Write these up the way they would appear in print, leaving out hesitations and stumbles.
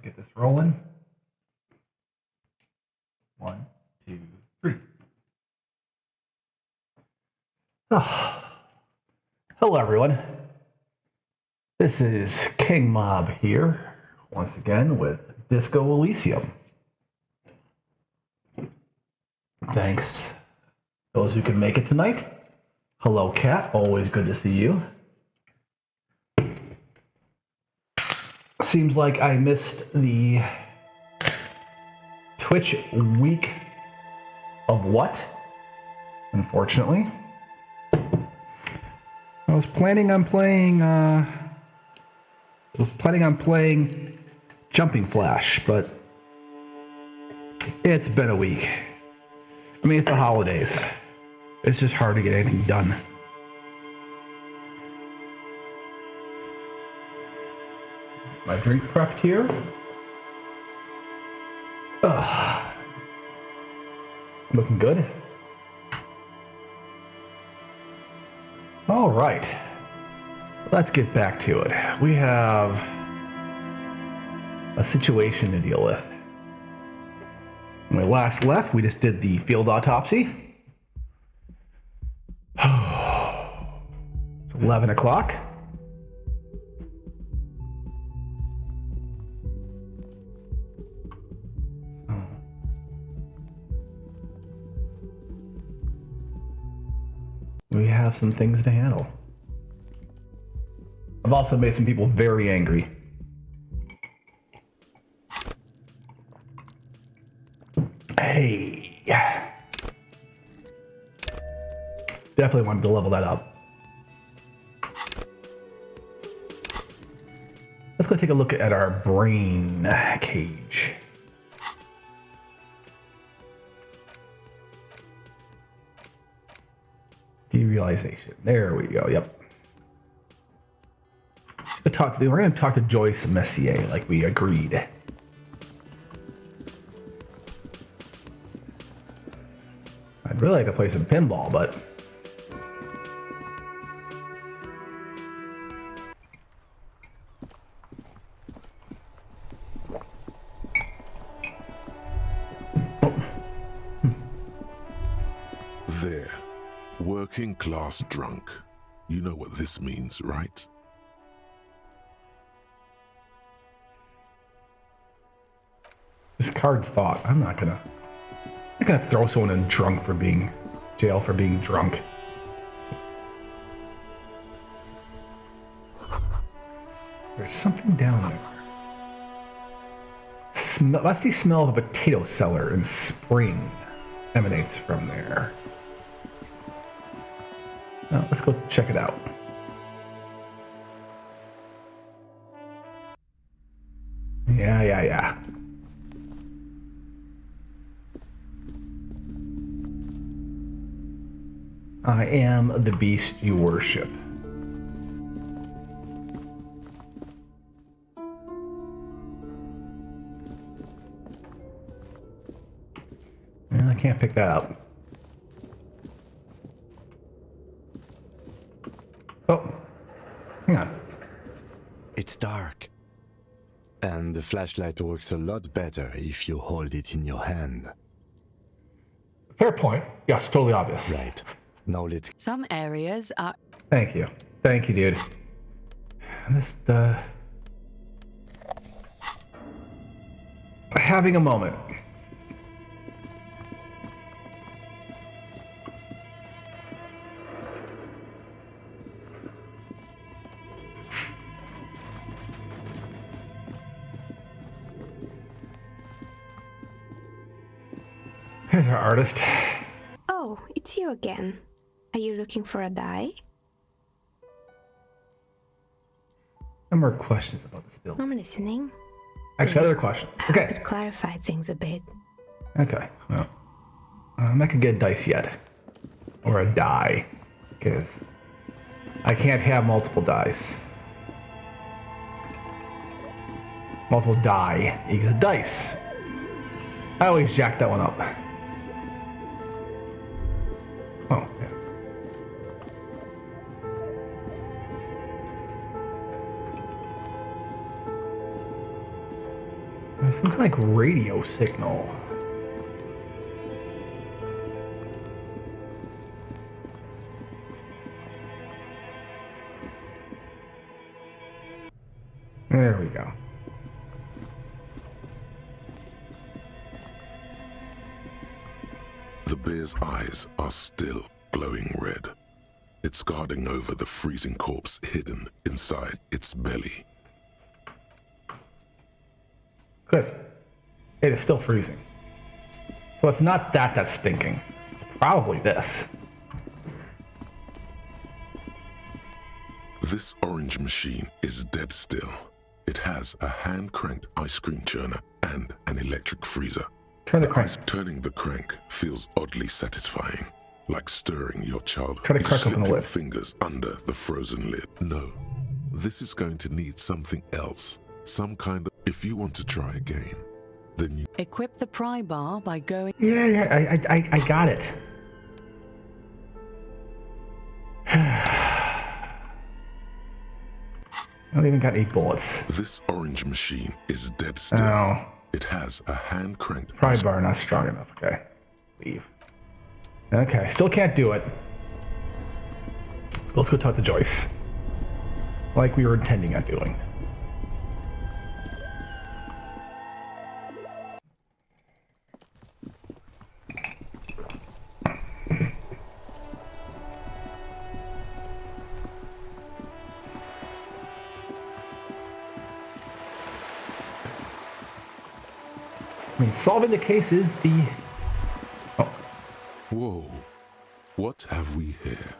get this rolling. 1, 2, 3. Oh. Hello, everyone. This is King Mob here, once again with Disco Elysium. Thanks, those who can make it tonight. Hello, Kat. Always good to see you. Seems like I missed the Twitch week of what? Unfortunately. I was planning on playing Jumping Flash, but it's been a week. I mean, it's the holidays. It's just hard to get anything done. My drink prepped here. Looking good. All right. Let's get back to it. We have a situation to deal with. When we last left, we just did the field autopsy. It's 11 o'clock. We have some things to handle. I've also made some people very angry. Hey. Definitely wanted to level that up. Let's go take a look at our brain cage. Derealization. There we go. Yep. We're going to talk to Joyce Messier like we agreed. I'd really like to play some pinball, but There. Working class drunk. You know what this means, right? this card thought. I'm not gonna throw someone in jail for being drunk. There's something down there. That's the smell of a potato cellar in spring emanates from there. Well, let's go check it out. Yeah. I am the beast you worship. Well, I can't pick that up. Oh, hang on. It's dark. And the flashlight works a lot better if you hold it in your hand. Fair point. Yes, totally obvious. Right. Now let's... Some areas are... Thank you, dude. Just, having a moment. Here's our artist. Oh, it's you again. Are you looking for a die? No more questions about this build. I'm listening. Actually, other questions. I Okay. hope it clarified things a bit. Okay. Well, I'm not gonna get a dice yet, or a die, because I can't have multiple dice. Multiple die equals dice. I always jack that one up. Oh, yeah. There's some kind of like radio signal. There we go. The bear's eyes are still glowing red. It's guarding over the freezing corpse hidden inside its belly. Good. It is still freezing. So it's not that that's stinking. It's probably this. This orange machine is dead still. It has a hand-cranked ice cream churner and an electric freezer. Turn the crank. Turning the crank feels oddly satisfying, like stirring your child. Try to You crack slip open the your lid. fingers under the frozen lid. No, this is going to need something else. Some kind of... If you want to try again, then you... Equip the pry bar by going... Yeah, I got it. I don't even got 8 bullets. This orange machine is dead still. Oh, It has a hand-cranked... pry bar not strong enough. Okay, leave. Okay, still can't do it. So let's go talk to Joyce. Like we were intending on doing. I mean, solving the case is the... Oh, Whoa. What have we here?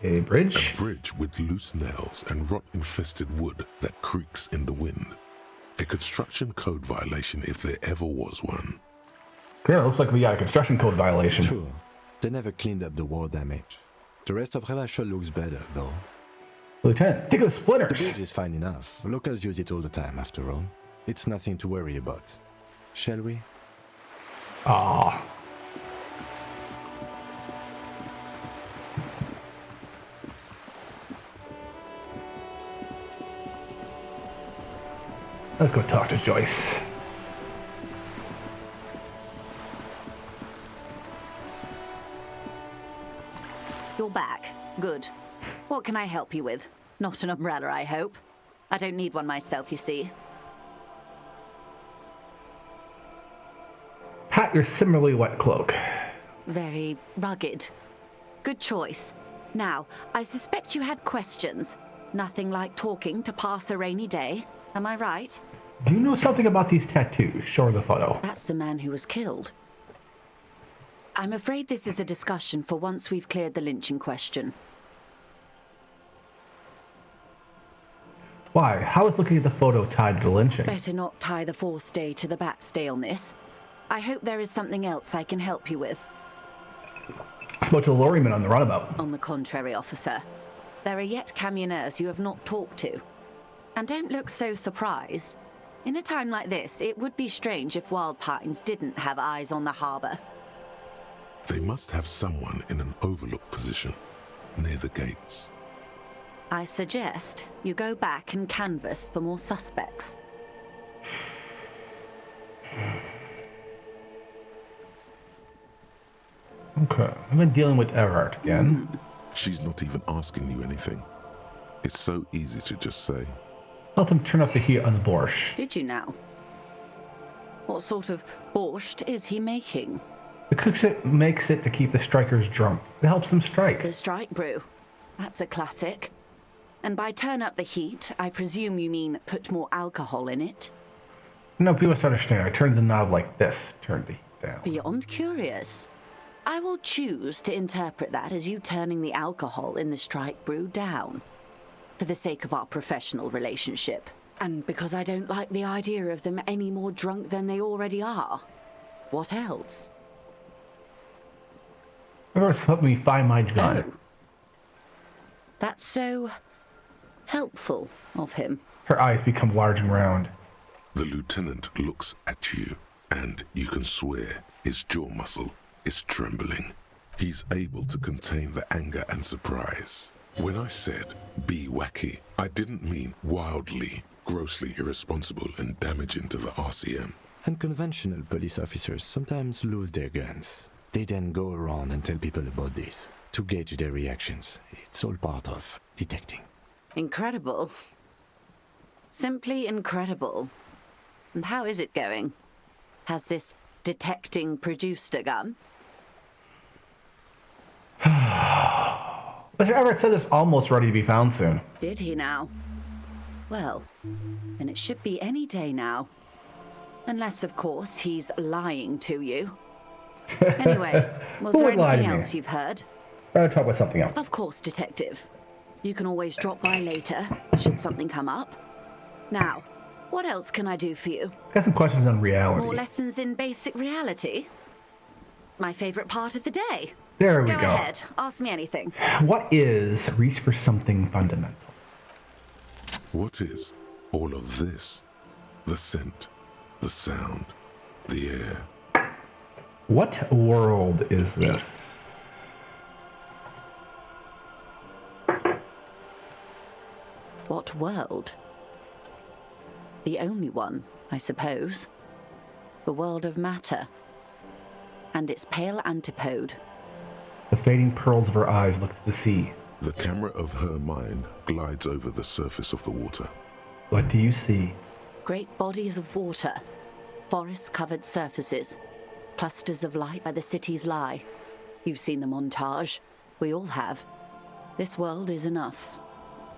a bridge? A bridge with loose nails and rot-infested wood that creaks in the wind. A construction code violation if there ever was one. Okay, looks like we got a construction code violation. True. They never cleaned up the war damage. The rest of Revachol looks better, though. Lieutenant, think of the The splinters. bridge is fine enough. Locals use it all the time, after all. It's nothing to worry about. Shall we? Ah. Let's go talk to Joyce. You're back. Good. What can I help you with? Not an umbrella, I hope. I don't need one myself, you see. Pat your similarly wet cloak. Very rugged. Good choice. Now, I suspect you had questions. Nothing like talking to pass a rainy day. Am I right? Do you know something about these tattoos? Show her the photo. That's the man who was killed. I'm afraid this is a discussion for once we've cleared the lynching question. Why? How is looking at the photo tied to the lynching? Better not tie the fourth day to the bat stay on this. I hope there is something else I can help you with. Spoke to the lorryman on the runabout. On the contrary, officer. There are yet camionneurs you have not talked to. And don't look so surprised. In a time like this, it would be strange if Wild Pines didn't have eyes on the harbour. They must have someone in an overlook position, near the gates. I suggest you go back and canvass for more suspects. Okay. I've been dealing with Everard again. She's not even asking you anything. It's so easy to just say, Help him turn up the heat on the borscht. Did you now? What sort of borscht is he making? The cook makes it to keep the strikers drunk. It helps them strike. The strike brew. That's a classic. And by turn up the heat, I presume you mean put more alcohol in it? No, people must understand. I turned the knob like this. Turned the heat down. Beyond curious. I will choose to interpret that as you turning the alcohol in the strike brew down. For the sake of our professional relationship. And because I don't like the idea of them any more drunk than they already are. What else? Everard's helped me find my gun. Oh. That's so helpful of him. Her eyes become large and round. the lieutenant looks at you, and you can swear his jaw muscle is trembling. He's able to contain the anger and surprise. When I said, be wacky, I didn't mean wildly, grossly irresponsible and damaging to the RCM. Unconventional police officers sometimes lose their guns. They then go around and tell people about this to gauge their reactions. It's all part of detecting. Incredible. Simply incredible. And how is it going? Has this detecting produced a gun? Mr. Everett said it's almost ready to be found soon. Did he now? Well, then it should be any day now. Unless, of course, he's lying to you. Anyway, was Who there would lie to anything me? else you've heard? Rather talk about something else. Of course, Detective. You can always drop by later, should something come up. Now, what else can I do for you? Got some questions on reality. More lessons in basic reality? My favorite part of the day. There we Go go. ahead, ask me anything. What is reach for something fundamental? What is all of this? The scent, the sound, the air. What world is this? What world? The only one, I suppose. The world of matter. And its pale antipode. The fading pearls of her eyes look to the sea. The camera of her mind glides over the surface of the water. What do you see? Great bodies of water. Forest-covered surfaces. Clusters of light where the cities lie. You've seen the montage. We all have. This world is enough.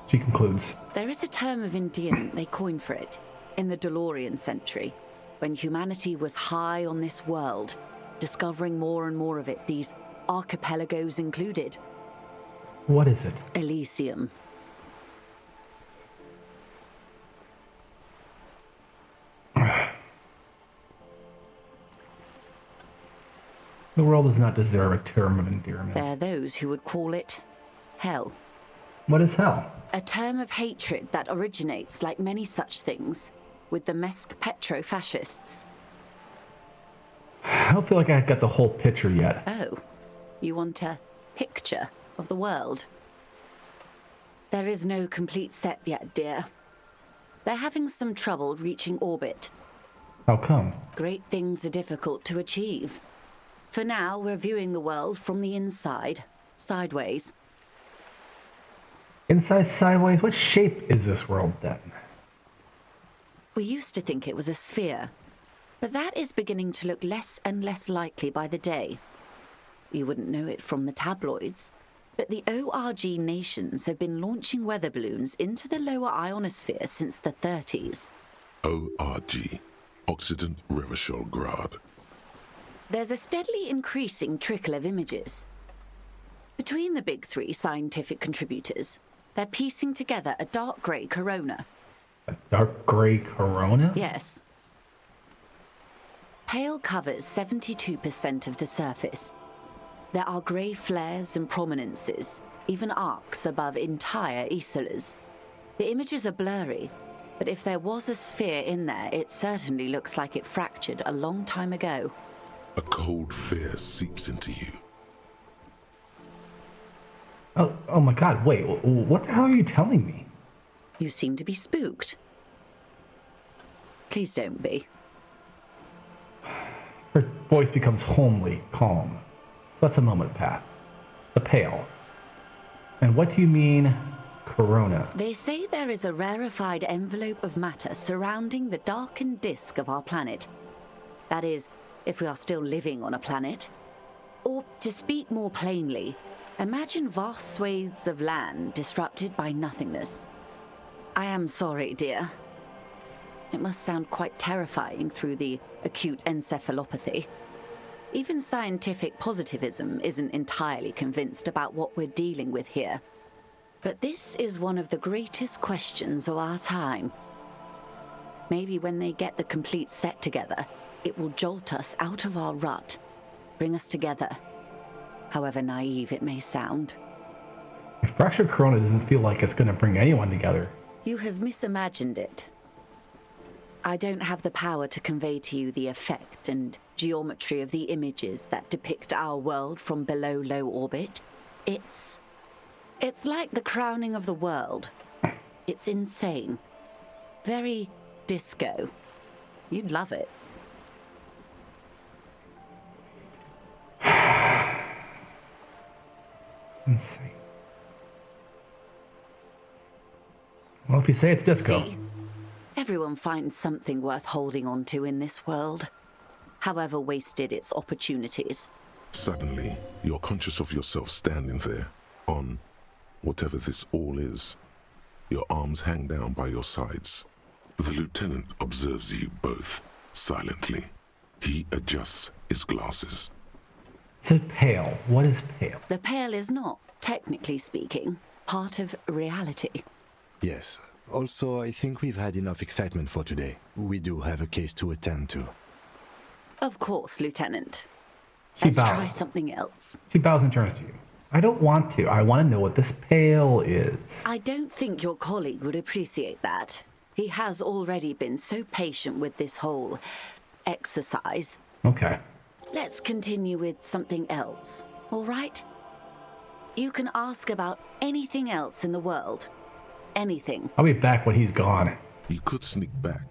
She concludes. There is a term of endearment they coined for it in the DeLorean century, when humanity was high on this world, discovering more and more of it, these archipelagos included. What is it? Elysium. The world does not deserve a term of endearment. There are those who would call it hell. What is hell? A term of hatred that originates, like many such things, with the Mesk petro-fascists. I don't feel like I got the whole picture yet. Oh, you want a picture of the world? There is no complete set yet, dear. They're having some trouble reaching orbit. How come? Great things are difficult to achieve. For now, we're viewing the world from the inside, sideways. Inside sideways, what shape is this world then? We used to think it was a sphere, but that is beginning to look less and less likely by the day. You wouldn't know it from the tabloids, but the ORG nations have been launching weather balloons into the lower ionosphere since the 30s. ORG, Occident Revachol Grad. There's a steadily increasing trickle of images. Between the big three scientific contributors, they're piecing together a dark grey corona. A dark gray corona? Yes. Pale covers 72% of the surface. There are grey flares and prominences, even arcs above entire isolas. The images are blurry, but if there was a sphere in there, it certainly looks like it fractured a long time ago. A cold fear seeps into you. Oh my god, wait, what the hell are you telling me? You seem to be spooked. Please don't be. Her voice becomes homely, calm. So that's a moment past. The pale. And what do you mean, corona? They say there is a rarefied envelope of matter surrounding the darkened disk of our planet. That is, if we are still living on a planet. Or, to speak more plainly, imagine vast swathes of land disrupted by nothingness. I am sorry, dear. It must sound quite terrifying through the acute encephalopathy. Even scientific positivism isn't entirely convinced about what we're dealing with here. But this is one of the greatest questions of our time. Maybe when they get the complete set together, it will jolt us out of our rut, bring us together, however naive it may sound. A fractured corona doesn't feel like it's going to bring anyone together. You have misimagined it. I don't have the power to convey to you the effect and geometry of the images that depict our world from below low orbit. It's like the crowning of the world. It's insane. Very disco. You'd love it. Insane. Well, if you say it's disco. See, everyone finds something worth holding on to in this world, however wasted its opportunities. Suddenly, you're conscious of yourself standing there, on whatever this all is. Your arms hang down by your sides. The lieutenant observes you both, silently. He adjusts his glasses. So pale. What is pale? The pale is not, technically speaking, part of reality. Yes. Also, I think we've had enough excitement for today. We do have a case to attend to. Of course, Lieutenant. She Let's try bows. something else. She bows and turns to you. I don't want to. I want to know what this pale is. I don't think your colleague would appreciate that. He has already been so patient with this whole exercise. Okay. Let's continue with something else, all right? You can ask about anything else in the world. Anything. I'll be back when he's gone. You could sneak back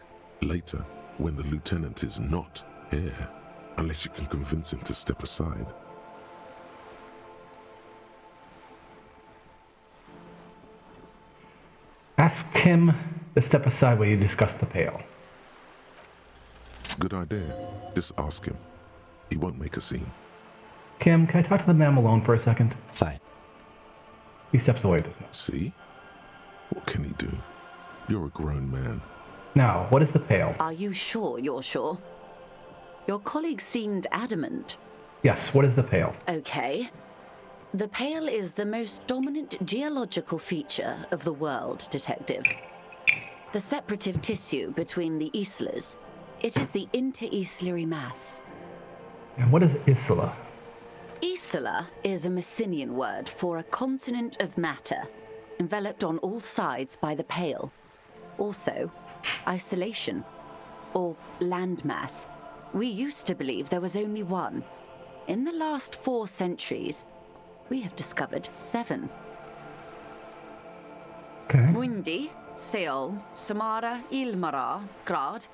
later when the lieutenant is not here, unless you can convince him to step aside. Ask him to step aside while you discuss the pale. Good idea. Just ask him. He won't make a scene. Kim, can I talk to the man alone for a second? Fine. He steps away this time. See? What can he do? You're a grown man. Now, what is the pale? Are you sure you're sure? Your colleague seemed adamant. Yes, what is the pale? Okay. The pale is the most dominant geological feature of the world, Detective. The separative tissue between the islas. It is the inter-islary mass. And what is Isla? Isla is a Messinian word for a continent of matter, enveloped on all sides by the pale. Also, isolation, or landmass. We used to believe there was only one. In the last 4 centuries, we have discovered 7. Okay. Mundi, Seol, Samara, Ilmara, Grad,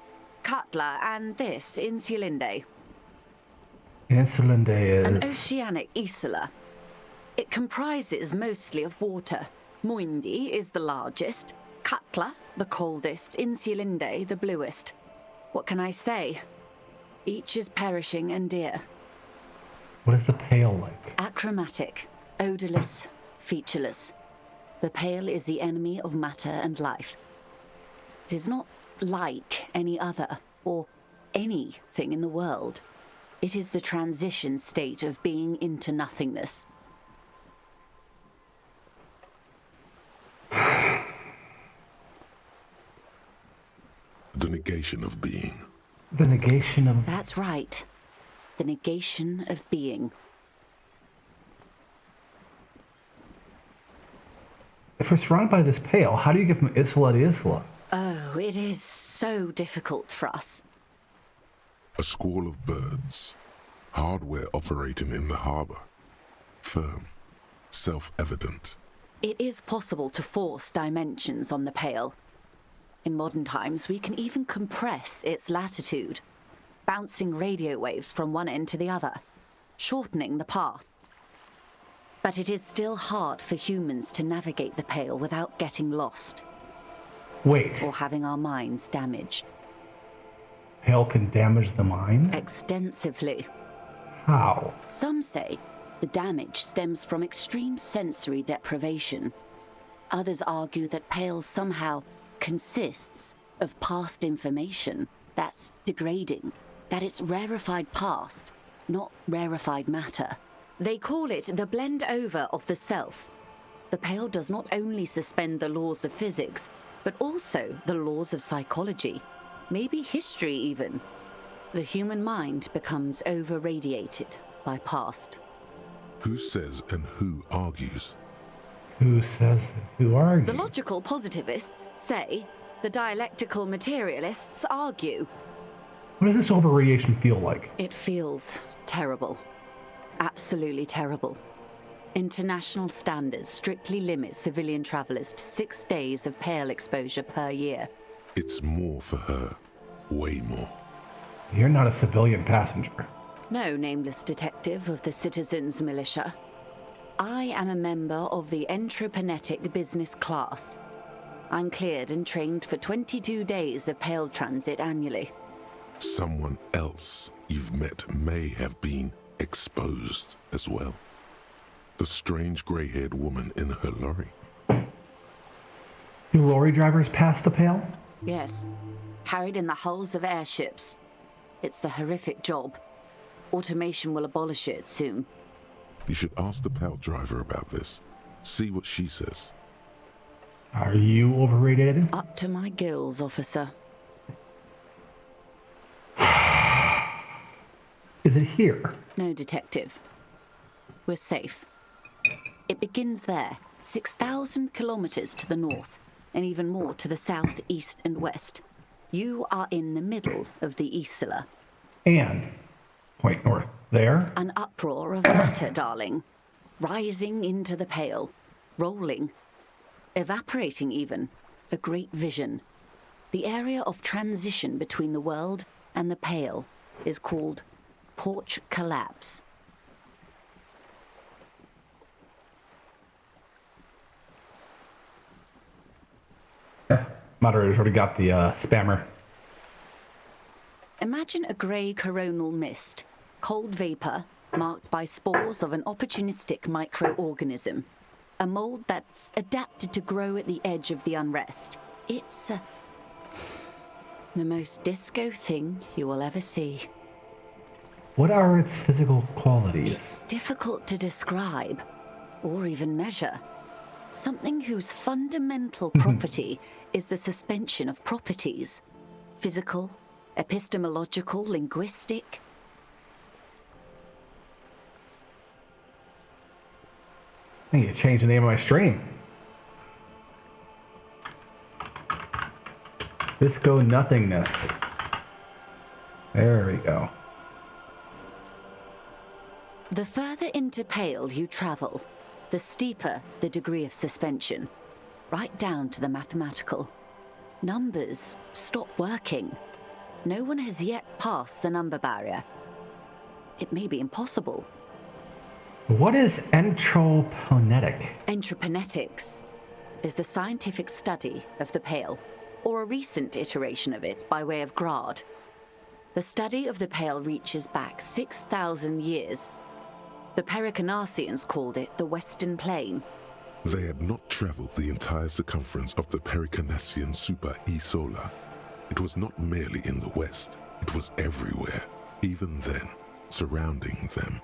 Katla, and this, Insulinde. Insulinde An is... oceanic isla. It comprises mostly of water. Muindi is the largest, Katla the coldest, Insulinde the bluest. What can I say? Each is perishing and dear. What is the pale like? Achromatic, odorless, featureless. The pale is the enemy of matter and life. It is not like any other, or anything in the world. It is the transition state of being into nothingness. The negation of being. The negation of... That's right. The negation of being. If we're surrounded by this pale, how do you get from Isla to Isla? Oh, it is so difficult for us. A squall of birds. Hardware operating in the harbor. Firm. Self-evident. It is possible to force dimensions on the pale. In modern times, we can even compress its latitude, bouncing radio waves from one end to the other, shortening the path. But it is still hard for humans to navigate the pale without getting lost Wait, or having our minds damaged. pale can damage the mind? Extensively. How? Some say the damage stems from extreme sensory deprivation. Others argue that pale somehow consists of past information that's degrading, that it's rarefied past, not rarefied matter. They call it the blend over of the self. The pale does not only suspend the laws of physics, but also the laws of psychology, maybe history even. The human mind becomes over-radiated by past. Who says and who argues? Who says and who argues? The logical positivists say, the dialectical materialists argue. What does this over-radiation feel like? It feels terrible. Absolutely terrible. International standards strictly limit civilian travelers to 6 days of pale exposure per year. It's more for her. Way more. You're not a civilian passenger. No nameless detective of the citizens' militia. I am a member of the Entreprenetic Business Class. I'm cleared and trained for 22 days of Pale Transit annually. Someone else you've met may have been exposed as well. The strange grey-haired woman in her lorry. Do lorry drivers pass the Pale? Yes, carried in the hulls of airships. It's a horrific job. Automation will abolish it soon. You should ask the Pale driver about this. See what she says. Are you overrated? Up to my gills, officer. Is it here? No, detective. We're safe. It begins there, 6,000 kilometers to the north, and even more to the south, east, and west. You are in the middle of the Isla. And point north there. An uproar of matter, darling. Rising into the Pale. Rolling. Evaporating even. A great vision. The area of transition between the world and the Pale is called Porch Collapse. Moderator's already got the spammer. Imagine a grey coronal mist, cold vapor marked by spores of an opportunistic microorganism, a mold that's adapted to grow at the edge of the unrest. It's the most disco thing you will ever see. What are its physical qualities? It's difficult to describe or even measure. Something whose fundamental property is the suspension of properties. Physical, epistemological, linguistic. I need to change the name of my stream. Disco nothingness. There we go. The further into Pale you travel, the steeper the degree of suspension, right down to the mathematical. Numbers stop working. No one has yet passed the number barrier. It may be impossible. What is anthroponetic? Entreprenetics is the scientific study of the Pale, or a recent iteration of it by way of grad. The study of the Pale reaches back 6,000 years. The Pericarnassians called it the Western Plain. They had not traveled the entire circumference of the Pericarnassian Super E-Solar. It was not merely in the west, it was everywhere, even then, surrounding them.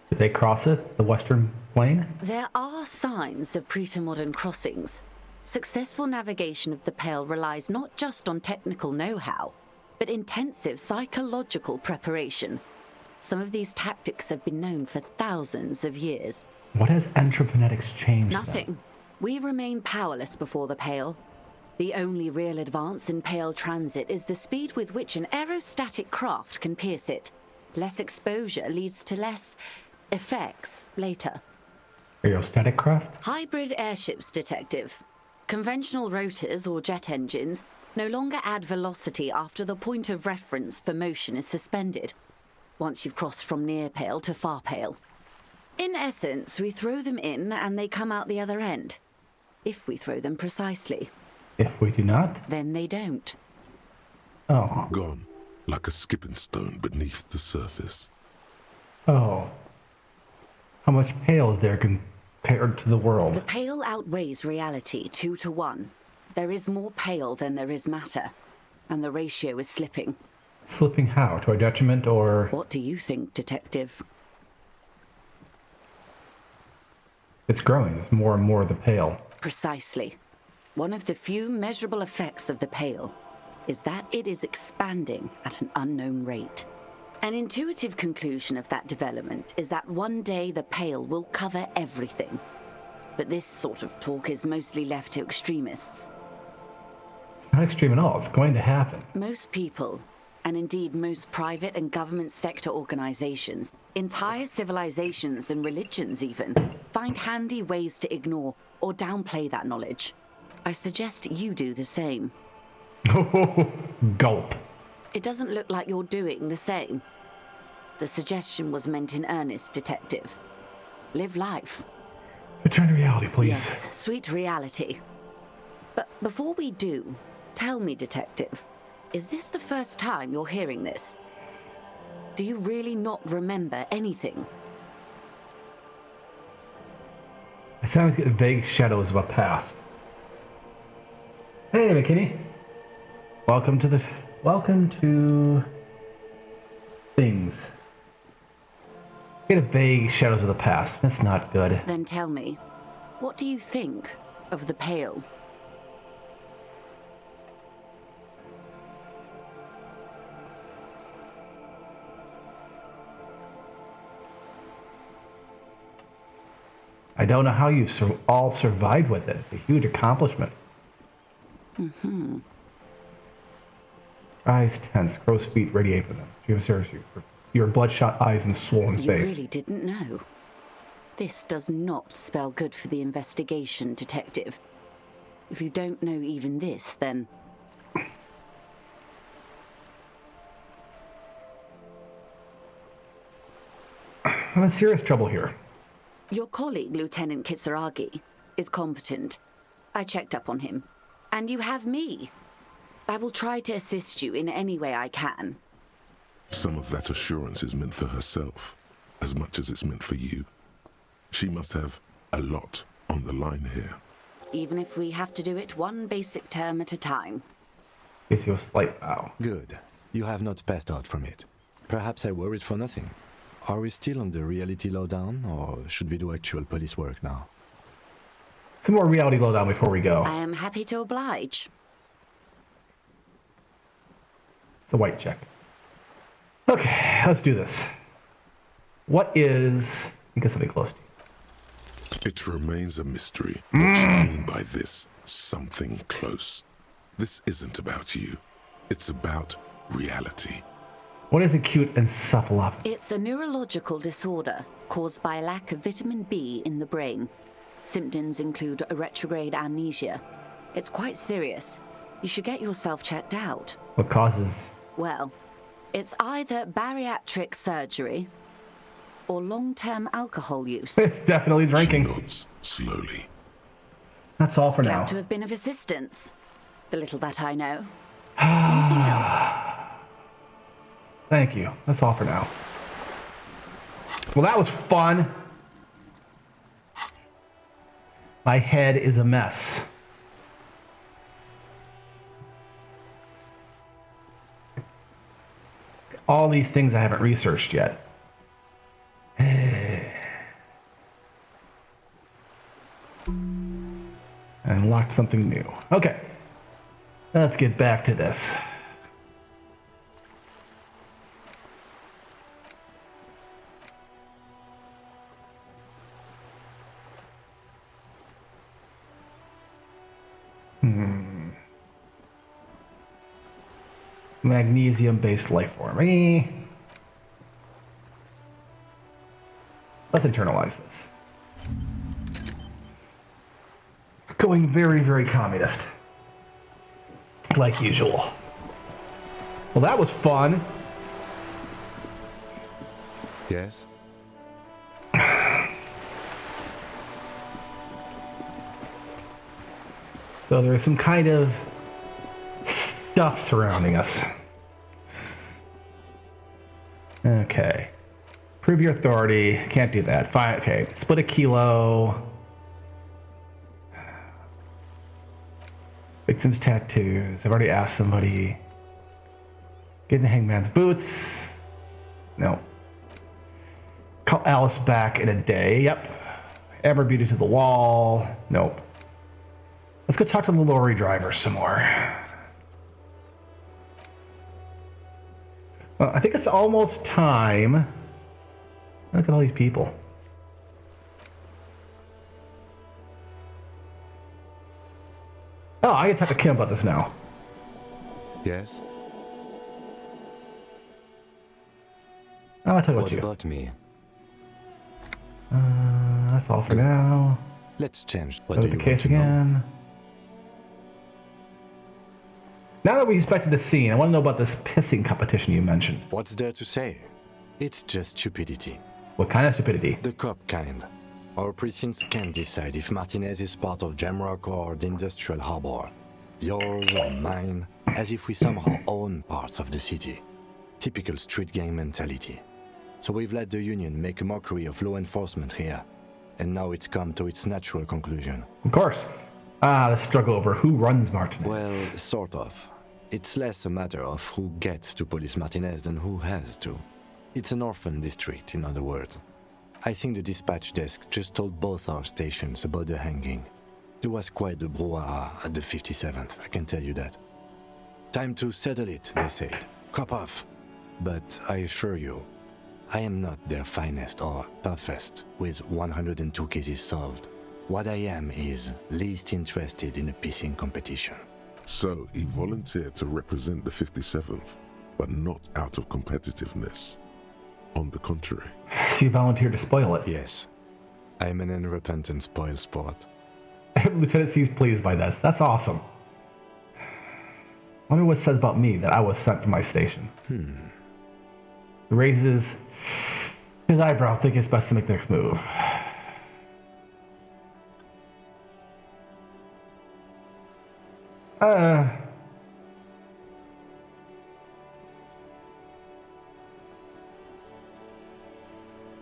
Did they cross it, the Western Plain? There are signs of pre-modern crossings. Successful navigation of the Pale relies not just on technical know-how, but intensive psychological preparation. Some of these tactics have been known for thousands of years. What has anthroponetics changed? Nothing. We remain powerless before the Pale. The only real advance in Pale transit is the speed with which an aerostatic craft can pierce it. Less exposure leads to less effects later. Aerostatic craft? Hybrid airships, detective. Conventional rotors or jet engines no longer add velocity after the point of reference for motion is suspended, once you've crossed from near Pale to far Pale. In essence, we throw them in and they come out the other end. If we throw them precisely. If we do not? Then they don't. Oh. Gone, like a skipping stone beneath the surface. Oh. How much Pale is there compared to the world? The Pale outweighs reality 2 to 1. There is more Pale than there is matter, and the ratio is slipping. Slipping how? To our detriment or... What do you think, detective? It's growing. There's more and more of the Pale. Precisely. One of the few measurable effects of the Pale is that it is expanding at an unknown rate. An intuitive conclusion of that development is that one day the Pale will cover everything. But this sort of talk is mostly left to extremists. It's not extreme at all. It's going to happen. Most people, and indeed most private and government sector organizations, entire civilizations and religions even, find handy ways to ignore or downplay that knowledge. I suggest you do the same. Gulp. It doesn't look like you're doing the same. The suggestion was meant in earnest, detective. live life. Return to reality, please. Yes, sweet reality. But before we do, tell me, Detective, is this the first time you're hearing this? Do you really not remember anything? I sometimes get vague shadows of a past. Hey, McKinney. Welcome to things. Get a vague shadows of the past. That's not good. Then tell me, what do you think of the Pale? I don't know how you all survived with it. It's a huge accomplishment. Eyes tense, crow's feet radiate from them. She observes you. Your bloodshot eyes and swollen You face. really didn't know. This does not spell good for the investigation, Detective. If you don't know even this, then... I'm in serious trouble here. Your colleague, Lieutenant Kisaragi, is competent. I checked up on him. And you have me. I will try to assist you in any way I can. Some of that assurance is meant for herself, as much as it's meant for you. She must have a lot on the line here. Even if we have to do it one basic term at a time. Gives you a slight bow. Good. You have not passed out from it. Perhaps I worried for nothing. Are we still on the reality lowdown, or should we do actual police work now? Some more reality lowdown before we go. I am happy to oblige. It's a white check. Okay, let's do this. What is... think of something close to you. It remains a mystery what you mean by this something close. This isn't about you. It's about reality. What is acute encephalopathy? It's a neurological disorder caused by a lack of vitamin B in the brain. Symptoms include a retrograde amnesia. It's quite serious. You should get yourself checked out. What causes... Well, it's either bariatric surgery or long-term alcohol use. It's definitely She drinking. nods slowly. That's all for now. Glad to have been of assistance. The little that I know. Anything else? Thank you. That's all for now. Well, that was fun. My head is a mess. All these things I haven't researched yet. And unlocked something new. Okay. Let's get back to this. Magnesium-based life form. Let's internalize this. Going very, very communist. Like usual. Well, that was fun. Yes? So there's some kind of stuff surrounding us. Okay. Prove your authority. Can't do that. Fine. Okay. Split a kilo. Victim's tattoos. I've already asked somebody. Get in the hangman's boots. No. Call Alice back in a day. Yep. Amber beat it to the wall. Nope. Let's go talk to the lorry driver some more. Well, I think it's almost time. Look at all these people. Oh, I can talk to Kim about this now. Yes? Oh, I'll talk about What you. about me? That's all for now. Let's change. What Go do with the you case want to know? again. Now that we inspected the scene, I want to know about this pissing competition you mentioned. What's there to say? It's just stupidity. What kind of stupidity? The cop kind. Our precincts can't decide if Martinez is part of Jamrock or the Industrial Harbor. Yours or mine, as if we somehow own parts of the city. Typical street gang mentality. So we've let the Union make a mockery of law enforcement here. And now it's come to its natural conclusion. Of course. The struggle over who runs Martinez. Well, sort of. It's less a matter of who gets to police Martinez than who has to. It's an orphan district, in other words. I think the dispatch desk just told both our stations about the hanging. There was quite the brouhaha at the 57th, I can tell you that. Time to settle it, they said. Cop off. But I assure you, I am not their finest or toughest with 102 cases solved. What I am is least interested in a pissing competition. So he volunteered to represent the 57th, but not out of competitiveness. On the contrary. So you volunteered to spoil it. Yes, I'm an unrepentant spoil sport. Lieutenant seems pleased by this. That's awesome. Wonder what it says about me that I was sent from my station. He raises his eyebrow, thinking it's best to make the next move.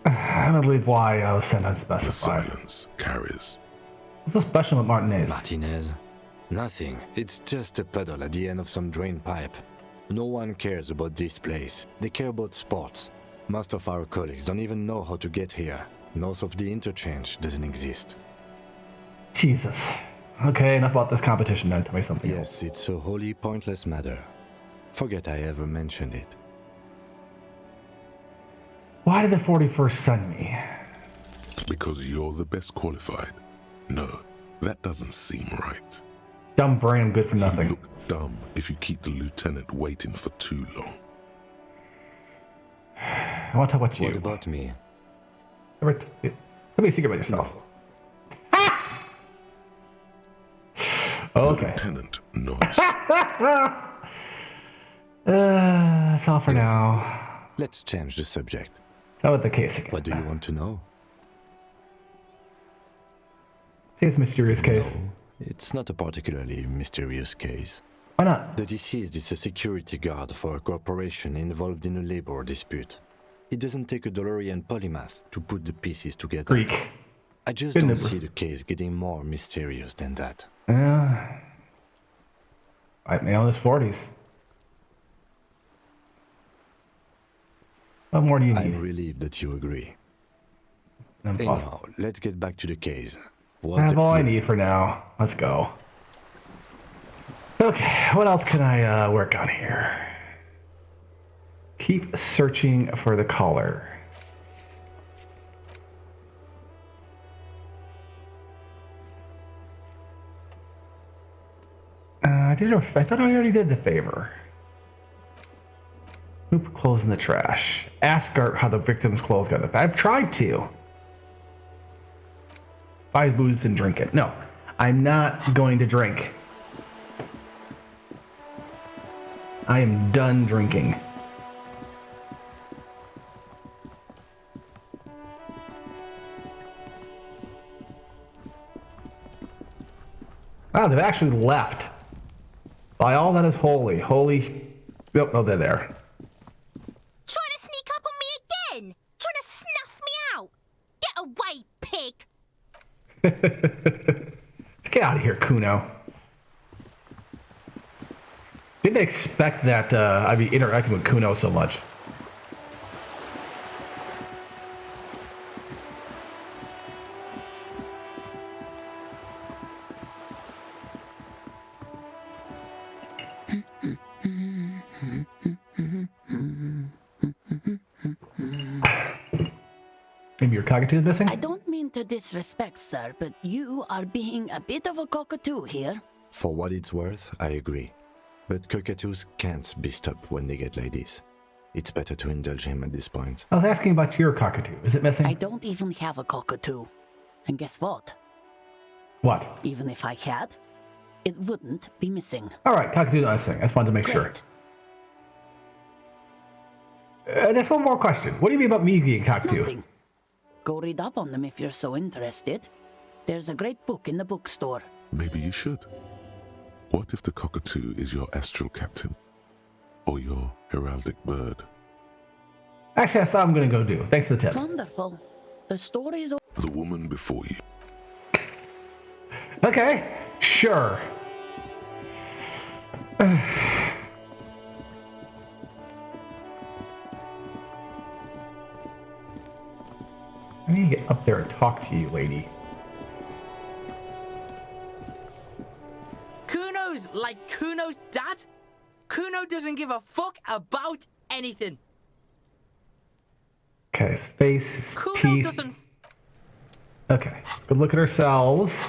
I don't believe why I was sent The unspecified. silence carries. What's so special with Martinez? Martinez? Nothing. It's just a puddle at the end of some drain pipe. No one cares about this place. They care about sports. Most of our colleagues don't even know how to get here. North of the interchange doesn't exist. Jesus. Okay, enough about this competition then. Tell me something else. Yes, it's a wholly pointless matter. Forget I ever mentioned it. Why did the 41st send me? Because you're the best qualified. No, that doesn't seem right. Dumb brain, I'm good for You nothing. look dumb if you keep the lieutenant waiting for too long. I want to talk about you. What about me? Tell me a secret about yourself. Okay. Lieutenant nods. That's all for now. Let's change the subject. Tell me the case again. What do you want to know? I think it's a mysterious case. It's not a particularly mysterious case. Why not? The deceased is a security guard for a corporation involved in a labor dispute. It doesn't take a DeLorean polymath to put the pieces together. Greek. I just Good don't number. see the case getting more mysterious than that. White male in his 40s. What more do you need? I'm relieved that you agree. Impossible. Anyhow, let's get back to the case. I What have a all I clue. need for now. Let's go. Okay, what else can I work on here? Keep searching for the caller. I thought I already did the favor. Who put clothes in the trash? Ask Art how the victim's clothes got in the I've tried to. Buy his booze and drink it. No, I'm not going to drink. I am done drinking. Ah, they've actually left. By all that is holy. Holy. Nope, no, they're there. Trying to sneak up on me again? Trying to snuff me out? Get away, pig! Let's get out of here, Kuno. Didn't expect that I'd be interacting with Kuno so much. Maybe your cockatoo's missing? I don't mean to disrespect, sir, but you are being a bit of a cockatoo here. For what it's worth, I agree. But cockatoos can't be stopped when they get like this. It's better to indulge him at this point. I was asking about your cockatoo. Is it missing? I don't even have a cockatoo. And guess what? What? Even if I had, it wouldn't be missing. All right, cockatoo not missing. I just wanted to make sure. Great. Just one more question. What do you mean about me being cockatoo? Nothing. Go read up on them if you're so interested. There's a great book in the bookstore. Maybe you should. What if the cockatoo is your astral captain? Or your heraldic bird? Actually, that's what I'm gonna go do. Thanks for the tip. Wonderful. The story's The woman before you. Okay, sure. I need to get up there and talk to you, lady. Kuno's like Kuno's dad? Kuno doesn't give a fuck about anything. Okay, his face, his Kuno teeth. doesn't. Okay, let's go look at ourselves.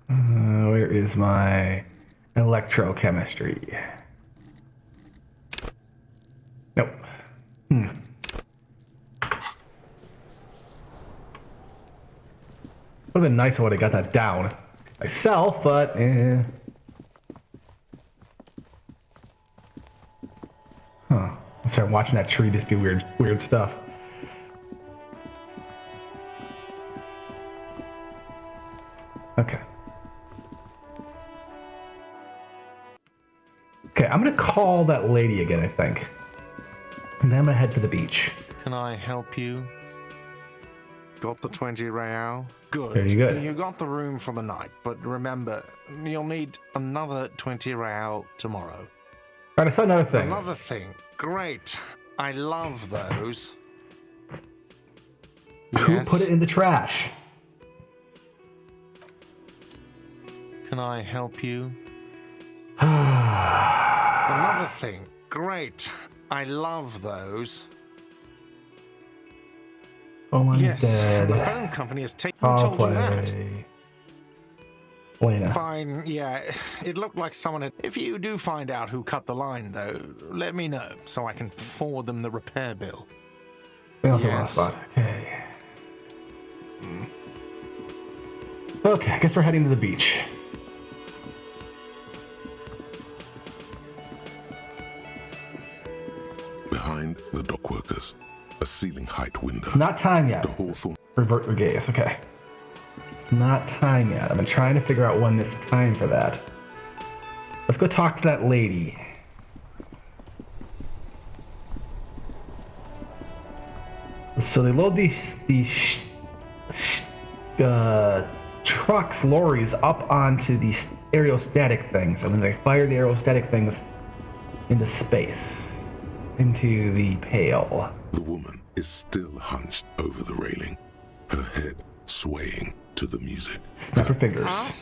Where is my electrochemistry? Nope. Would have been nice if I would have got that down myself, but eh. Huh. I'll start watching that tree just do weird stuff. Okay. Okay, I'm gonna call that lady again, I think. And then I'm gonna head for the beach. Can I help you? Got the 20 real? Good. Very good. You got the room for the night, but remember, you'll need another 20 real tomorrow. Alright, I saw another thing. Another thing. Great. I love those. Who Yes. put it in the trash? Can I help you? Another thing. Great. I love those. Owen's Yes. dead. The phone company has taken. I'll Told you that. play. Lena. Fine, yeah. It looked like someone had. If you do find out who cut the line, though, let me know so I can forward them the repair bill. We also want a Yes. spot. Okay. Okay, I guess we're heading to the beach. Behind the dockworkers, a ceiling height window. It's not time yet. The hawthorn. Revert your gaze. Okay. It's not time yet. I've been trying to figure out when it's time for that. Let's go talk to that lady. So they load these trucks, lorries up onto these aerostatic things, and then they fire the aerostatic things into space, into the pail. The woman is still hunched over the railing, her head swaying to the music. Snap her fingers. Huh?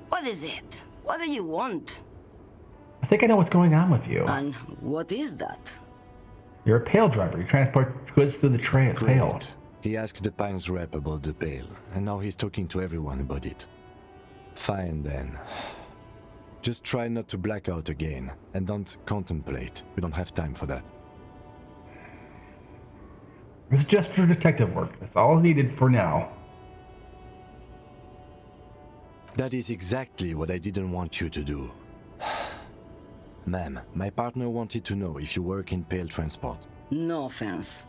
What is it? What do you want? I think I know what's going on with you. And what is that? You're a pail driver. You transport goods through the pail. Great. He asked the Pines rep about the pail, and now he's talking to everyone about it. Fine then. Just try not to black out again, and don't contemplate. We don't have time for that. This is just for detective work. That's all needed for now. That is exactly what I didn't want you to do. Ma'am, my partner wanted to know if you work in pail transport. No offense.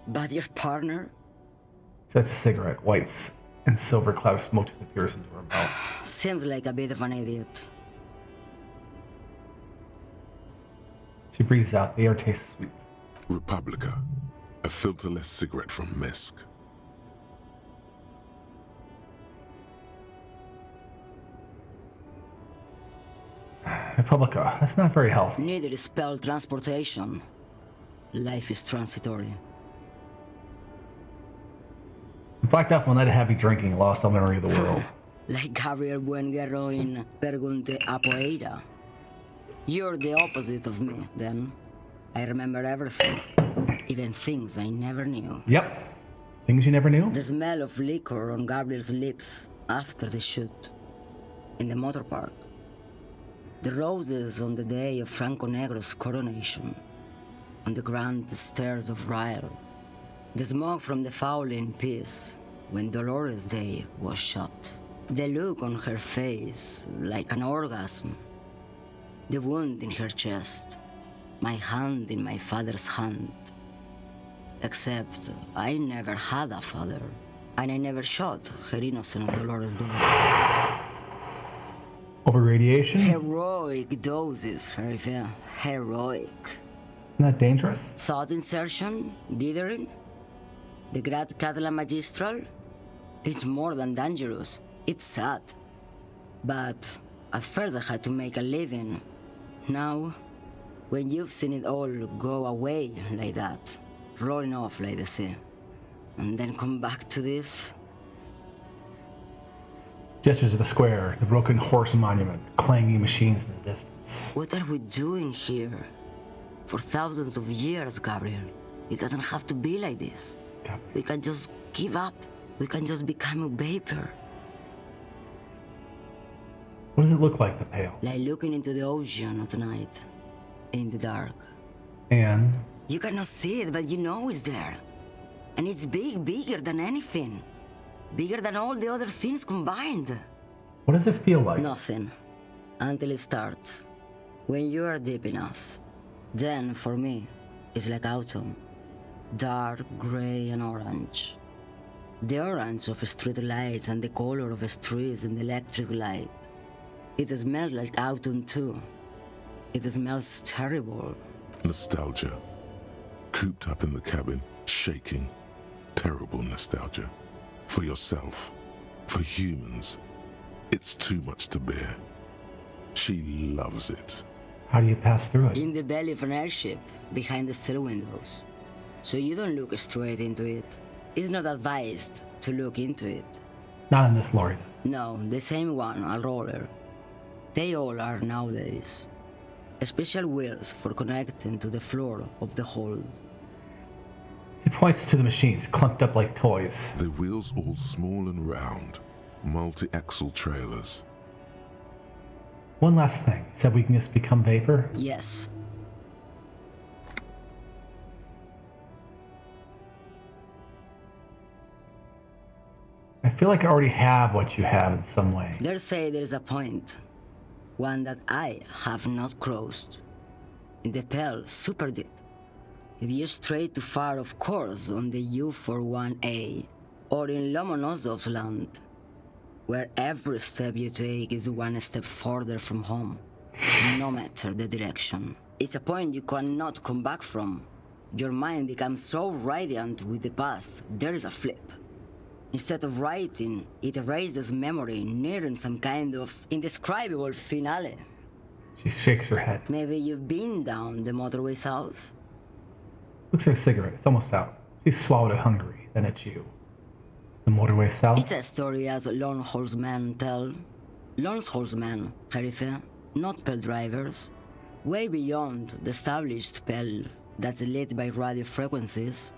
But your partner? So that's a cigarette. Whites and silver cloud smoke disappears into her mouth. Seems like a bit of an idiot. She breathes out. The air tastes sweet. Republica, a filterless cigarette from Mesk. Republica. That's not very healthy. Neither is spelled transportation. Life is transitory. Blacked out one night of heavy drinking, lost all memory of the world. Like Gabriel Buenguerro in Pergunte a Poeira. You're the opposite of me, then. I remember everything. Even things I never knew. Yep. Things you never knew? The smell of liquor on Gabriel's lips after the shoot. In the motor park. The roses on the day of Franco Negro's coronation. On the grand stairs of Ryle. The smoke from the Fowling piece when Dolores Day was shot. The look on her face, like an orgasm. The wound in her chest. my hand in my father's hand. Except I never had a father, and I never shot her innocent Dolores daughter. Over radiation? Heroic doses, Harifia. Heroic. Isn't that dangerous? Thought insertion, dithering, the Grad Catalan Magistral. It's more than dangerous. It's sad. But at first I had to make a living. Now, when you've seen it all go away like that, rolling off like the sea, and then come back to this. Gestures of the square, the broken horse monument, clanging machines in the distance. What are we doing here? For thousands of years, Gabriel. It doesn't have to be like this. Gabriel. We can just give up. We can just become a vapor. What does it look like, the Pale? Like looking into the ocean at night, in the dark. And You cannot see it, but you know it's there. And it's big, bigger than anything. Bigger than all the other things combined. what does it feel like? Nothing. Until it starts. When you are deep enough. Then, for me, it's like autumn. Dark, gray, and orange. The orange of street lights and the color of streets in the electric light. It smells like autumn too. It smells terrible. Nostalgia. Cooped up in the cabin, shaking. Terrible nostalgia. For yourself. For humans. It's too much to bear. She loves it. How do you pass through it? In the belly of an airship, behind the stair windows. So you don't look straight into it. It's not advised to look into it. Not in this lorry. No, the same one, a roller. They all are nowadays. Special wheels for connecting to the floor of the hold. He points to the machines, clumped up like toys. The wheels all small and round. Multi-axle trailers. One last thing. You said we can just become vapor? Yes. I feel like I already have what you have in some way. They say there is a point. One that I have not crossed. In the Pale, super deep. If you stray too far, of course, on the U41A, or in Lomonosov's land, where every step you take is one step further from home, no matter the direction. It's a point you cannot come back from. Your mind becomes so radiant with the past, there is a flip. Instead of writing, it erases memory, nearing some kind of indescribable finale. She shakes her head. Maybe you've been down the motorway south? Looks at her cigarette. It's almost out. She swallowed it hungry, then at you. The motorway south? It's a story as lone horsemen tell. Lone horsemen, Jerife, not Pale drivers. Way beyond the established Pale that's lit by radio frequencies,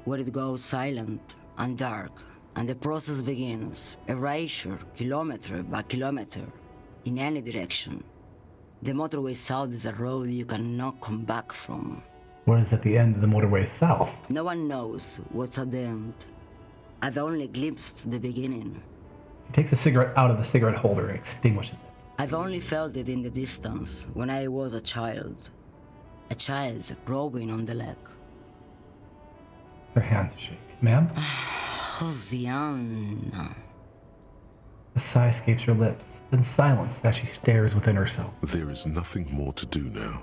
where it goes silent and dark, and the process begins, erasure, kilometer by kilometer, in any direction. The motorway south is a road you cannot come back from. What is at the end of the motorway south? No one knows what's at the end. I've only glimpsed the beginning. He takes a cigarette out of the cigarette holder and extinguishes it. I've only felt it in the distance when I was a child. A child growing on the leg. Her hands shake. Ma'am? Josiana. A sigh escapes her lips, then silence as she stares within herself. There is nothing more to do now.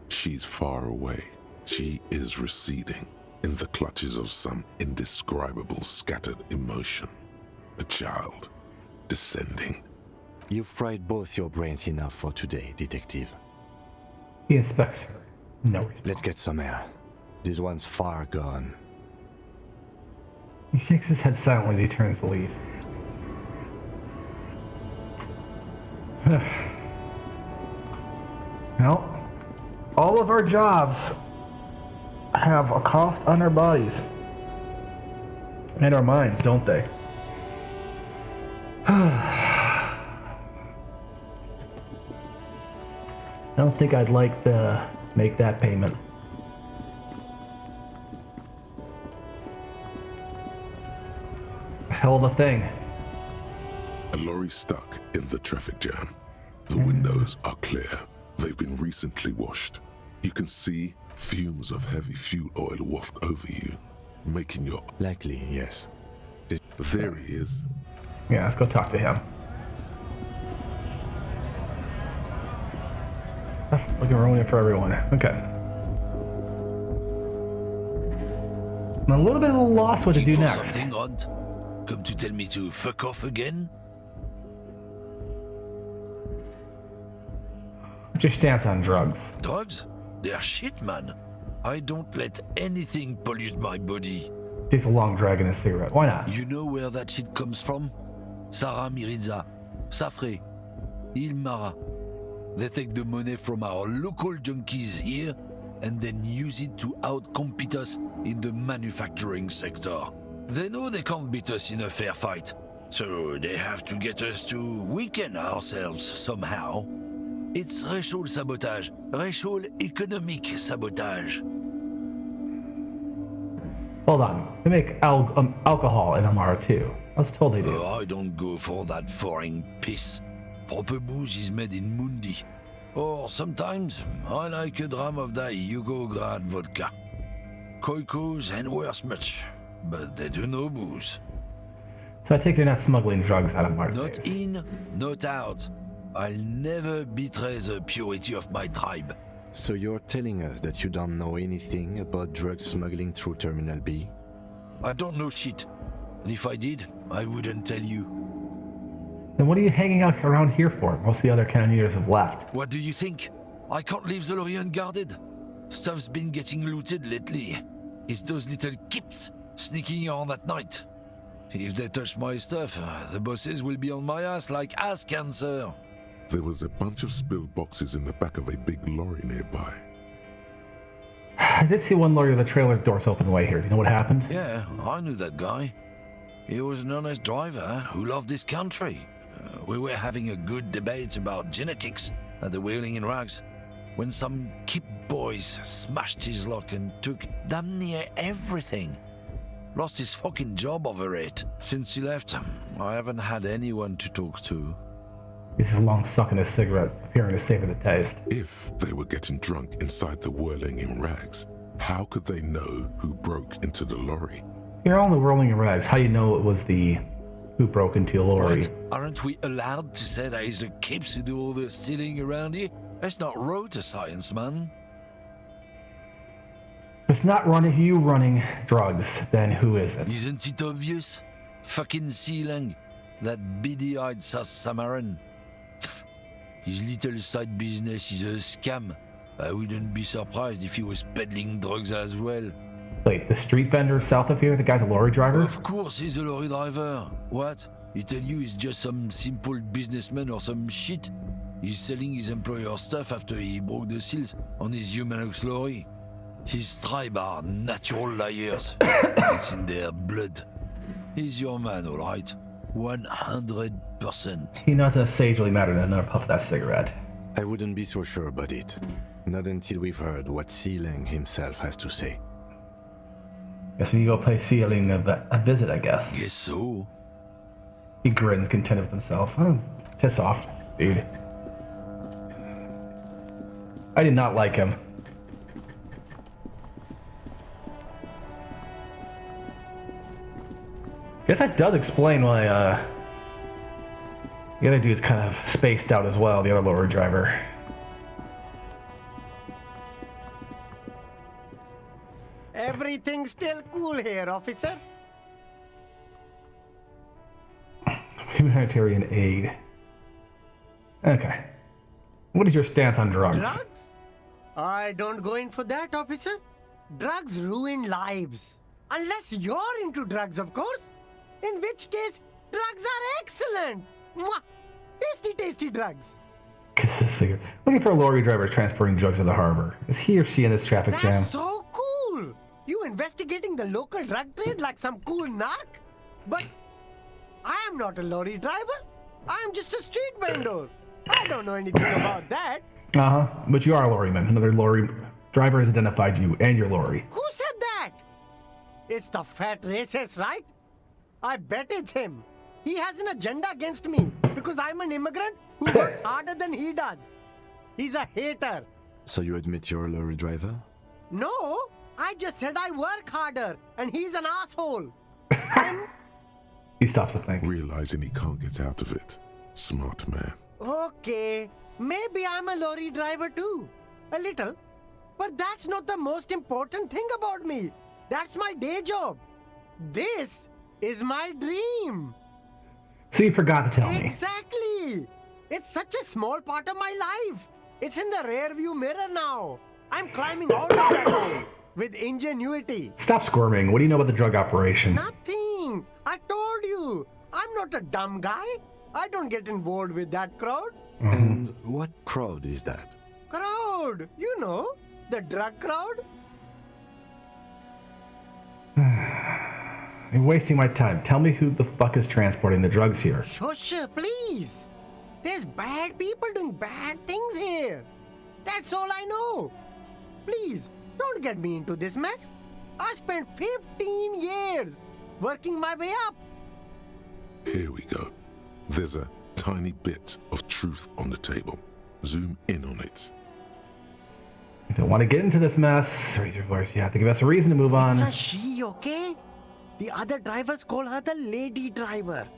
She's far away. She is receding in the clutches of some indescribable scattered emotion. A child descending. You've fried both your brains enough for today, detective. He inspects her. No response. Let's get some air. This one's far gone. He shakes his head silently as he turns to leave. Well, all of our jobs have a cost on our bodies. And our minds, don't they? I don't think I'd like to make that payment. A hell of a thing. A lorry stuck in the traffic jam. The windows are clear. They've been recently washed. You can see fumes of heavy fuel oil waft over you, making your... Likely, yes. There he is. Yeah, let's go talk to him. Stuff looking ruining for everyone. Okay. I'm a little bit of a loss what to do next. Something odd? Come to tell me to fuck off again? What's your stance on drugs? Drugs? They're shit, man. I don't let anything pollute my body. Takes a long drag in his cigarette. Why not? You know where that shit comes from? Sarah Miriza, Safre, Ilmara. They take the money from our local junkies here and then use it to outcompete us in the manufacturing sector. They know they can't beat us in a fair fight, so they have to get us to weaken ourselves somehow. It's racial sabotage, racial economic sabotage. Hold on. They make alcohol in Amara too. I was told they do. I don't go for that foreign piss. Proper booze is made in Mundi. Or sometimes I like a dram of that Yugograd vodka. Koikos and worse much, but they do no booze. So I take you're not smuggling drugs out of Martinez. Not in, not out. I'll never betray the purity of my tribe. So you're telling us that you don't know anything about drug smuggling through Terminal B? I don't know shit. And if I did, I wouldn't tell you. Then what are you hanging out around here for? Most of the other cannoneers have left. What do you think? I can't leave the lorry unguarded. Stuff's been getting looted lately. It's those little kips sneaking around at night. If they touch my stuff, the bosses will be on my ass like ass cancer. There was a bunch of spilled boxes in the back of a big lorry nearby. I did see one lorry with the trailer doors open way here. Do you know what happened? Yeah, I knew that guy. He was an honest driver who loved this country. We were having a good debate about genetics at the Wheeling in Rags when some kip boys smashed his lock and took damn near everything. Lost his fucking job over it. Since he left, I haven't had anyone to talk to. He's long sucking his cigarette, appearing to savor the taste. If they were getting drunk inside the Whirling in Rags, how could they know who broke into the lorry? You're on the Whirling in Rags. How do you know it was the who broke into a lorry? What? Aren't we allowed to say that it's the kips who do all the stealing around here? That's not road to science, man. If it's not you running drugs, then who is it? Isn't it obvious? Fucking Sealang, that beady-eyed South Samaran. His little side business is a scam. I wouldn't be surprised if he was peddling drugs as well. Wait, the street vendor south of here? The guy's a lorry driver? Of course he's a lorry driver. What? He tell you he's just some simple businessman or some shit? He's selling his employer stuff after he broke the seals on his Humanox lorry. His tribe are natural liars. It's in their blood. He's your man, alright? 100%. He knows that sagely mattered than another puff of that cigarette. I wouldn't be so sure about it. Not until we've heard what Sealang himself has to say. Guess when you go pay Sealing a visit, I guess. Guess so. He grins, content with himself. Oh, piss off, dude. I did not like him. Guess that does explain why the other dude's kind of spaced out as well, the other lorry driver. Everything's still cool here, officer. Humanitarian aid. Okay. What is your stance on drugs? Drugs? I don't go in for that, officer. Drugs ruin lives. Unless you're into drugs, of course. In which case, drugs are excellent. Mwah! Tasty, tasty drugs. Kiss this figure. Looking for a lorry driver transporting drugs to the harbor. Is he or she in this traffic jam? That's so cool. You investigating the local drug trade like some cool narc? But I am not a lorry driver. I am just a street vendor. I don't know anything about that. Uh-huh. But you are a lorryman. Another lorry driver has identified you and your lorry. Who said that? It's the fat racist, right? I bet it's him. He has an agenda against me because I'm an immigrant who works harder than he does. He's a hater. So you admit you're a lorry driver? No, I just said I work harder, and he's an asshole. He stops to think. Realizing he can't get out of it. Smart man. Okay, maybe I'm a lorry driver too. A little. But that's not the most important thing about me. That's my day job. This is my dream. So you forgot to tell me. Exactly. It's such a small part of my life. It's in the rear view mirror now. I'm climbing out of that hole with ingenuity. Stop squirming. What do you know about the drug operation? Nothing. I told you. I'm not a dumb guy. I don't get involved with that crowd. And what crowd is that? Crowd. You know, the drug crowd. You're wasting my time. Tell me who the fuck is transporting the drugs here. Shush, please. There's bad people doing bad things here. That's all I know. Please, don't get me into this mess. I spent 15 years working my way up. Here we go. There's a tiny bit of truth on the table. Zoom in on it. You don't want to get into this mess. Raise your voice. You have to give us a reason to move on. It's a she, okay? The other drivers call her the lady driver.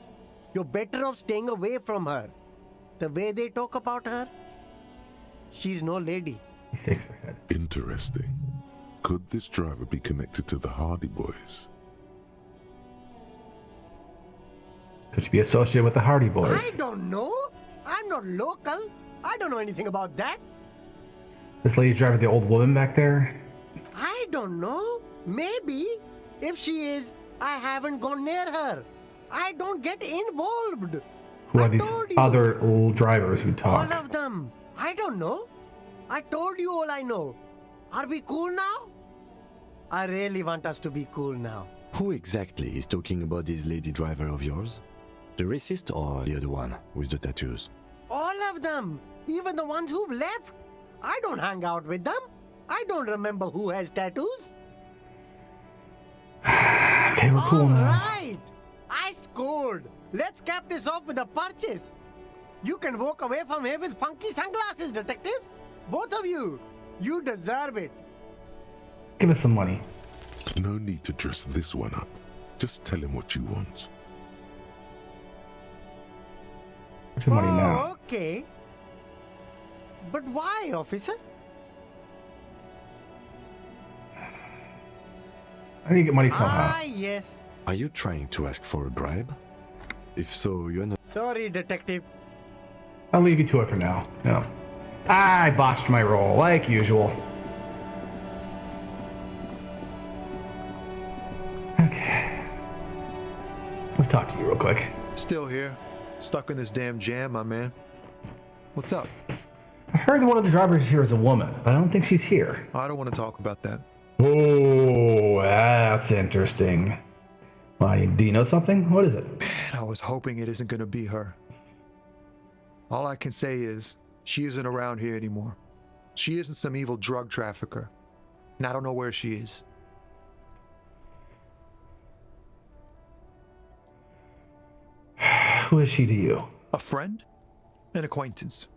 You're better off staying away from her. The way they talk about her, she's no lady. He shakes her head. Interesting. Could this driver be connected to the Hardy Boys? Could she be associated with the Hardy Boys? I don't know. I'm not local. I don't know anything about that. This lady driver, the old woman back there? I don't know. Maybe. If she is, I haven't gone near her. I don't get involved. Who are these other old drivers who talk? All of them. I don't know. I told you all I know. Are we cool now? I really want us to be cool now. Who exactly is talking about this lady driver of yours? The racist or the other one with the tattoos? All of them. Even the ones who've left. I don't hang out with them. I don't remember who has tattoos. Okay, we're cool now. Right. I scored. Let's cap this off with a purchase. You can walk away from here with funky sunglasses, detectives. Both of you. You deserve it. Give us some money. No need to dress this one up. Just tell him what you want. What's your money now? Okay. But why, officer? I need to get money somehow. Ah, yes. Are you trying to ask for a bribe? If so, you're not. Sorry, detective. I'll leave you to it for now. No. I botched my roll, like usual. Okay. Let's talk to you real quick. Still here. Stuck in this damn jam, my man. What's up? I heard one of the drivers here is a woman, but I don't think she's here. I don't want to talk about that. Oh, that's interesting. Why, do you know something? What is it? Man, I was hoping it isn't going to be her. All I can say is, she isn't around here anymore. She isn't some evil drug trafficker. And I don't know where she is. Who is she to you? A friend? An acquaintance?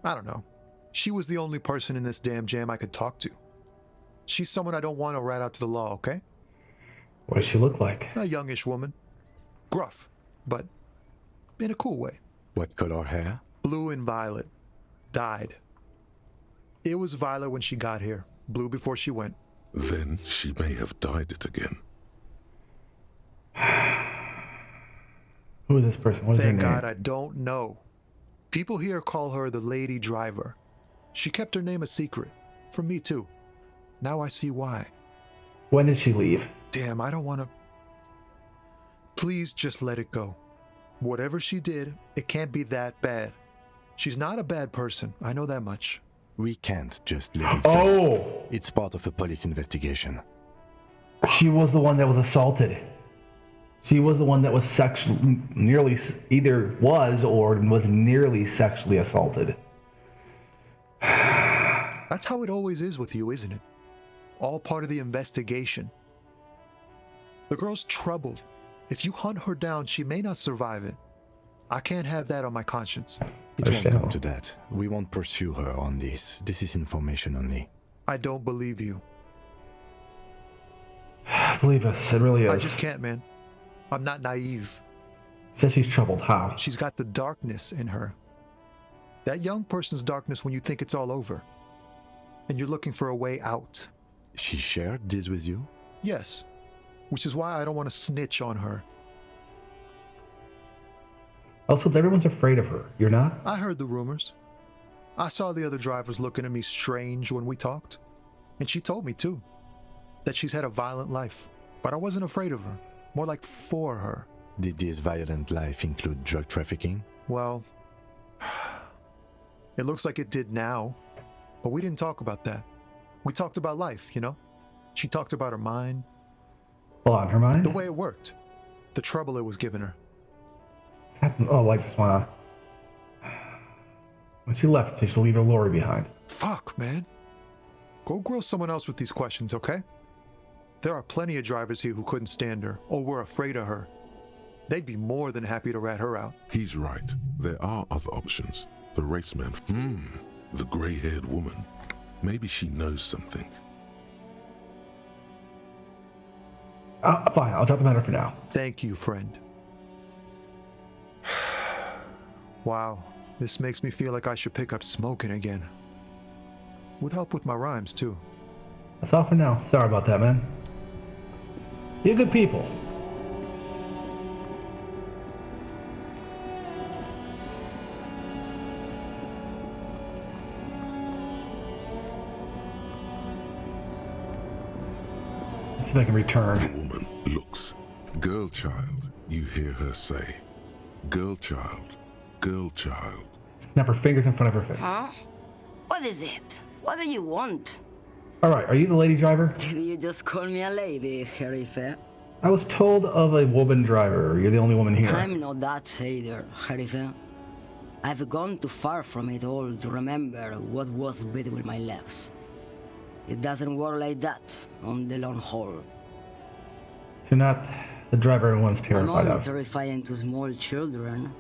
I don't know. She was the only person in this damn jam I could talk to. She's someone I don't want to rat out to the law, okay? What does she look like? A youngish woman. Gruff, but in a cool way. What color hair? Blue and violet. Dyed. It was violet when she got here. Blue before she went. Then she may have dyed it again. Who is this person? What is her name? Thank God I don't know. People here call her the lady driver. She kept her name a secret. From me too. Now I see why. When did she leave? Damn, I don't want to... Please just let it go. Whatever she did, it can't be that bad. She's not a bad person, I know that much. We can't just let it go. Oh! It's part of a police investigation. She was the one that was assaulted. She was the one that was nearly, either was or was nearly sexually assaulted. That's how it always is with you, isn't it? All part of the investigation. The girl's troubled. If you hunt her down, she may not survive it. I can't have that on my conscience. It won't come to that. We won't pursue her on this. This is information only. I don't believe you. Believe us, it really is. I just can't, man. I'm not naive. Says she's troubled. How? She's got the darkness in her. That young person's darkness when you think it's all over. And you're looking for a way out. She shared this with you? Yes. Which is why I don't want to snitch on her. Also, everyone's afraid of her. You're not? I heard the rumors. I saw the other drivers looking at me strange when we talked. And she told me, too, that she's had a violent life. But I wasn't afraid of her. More like for her. Did this violent life include drug trafficking? Well, it looks like it did now. But we didn't talk about that. We talked about life, you know? She talked about her mind. Well, on her mind? The way it worked. The trouble it was giving her. Oh, lights just went on. When she left, she used to leave her lorry behind. Fuck, man. Go grill someone else with these questions, okay? There are plenty of drivers here who couldn't stand her, or were afraid of her. They'd be more than happy to rat her out. He's right. There are other options. The raceman. The grey-haired woman. Maybe she knows something. Fine, I'll drop the matter for now. Thank you, friend. Wow, this makes me feel like I should pick up smoking again. Would help with my rhymes, too. That's all for now. Sorry about that, man. You're good people. Let's see if I can return. The woman looks. Girl child, you hear her say. Girl child. Girl child. Snap her fingers in front of her face. Huh? What is it? What do you want? Alright, are you the lady driver? Did you just call me a lady, Herife? I was told of a woman driver. You're the only woman here. I'm not that either, Herife. I've gone too far from it all to remember what was between my legs. It doesn't work like that on the long haul. You're not the driver everyone's I'm terrified only of. terrifying to small children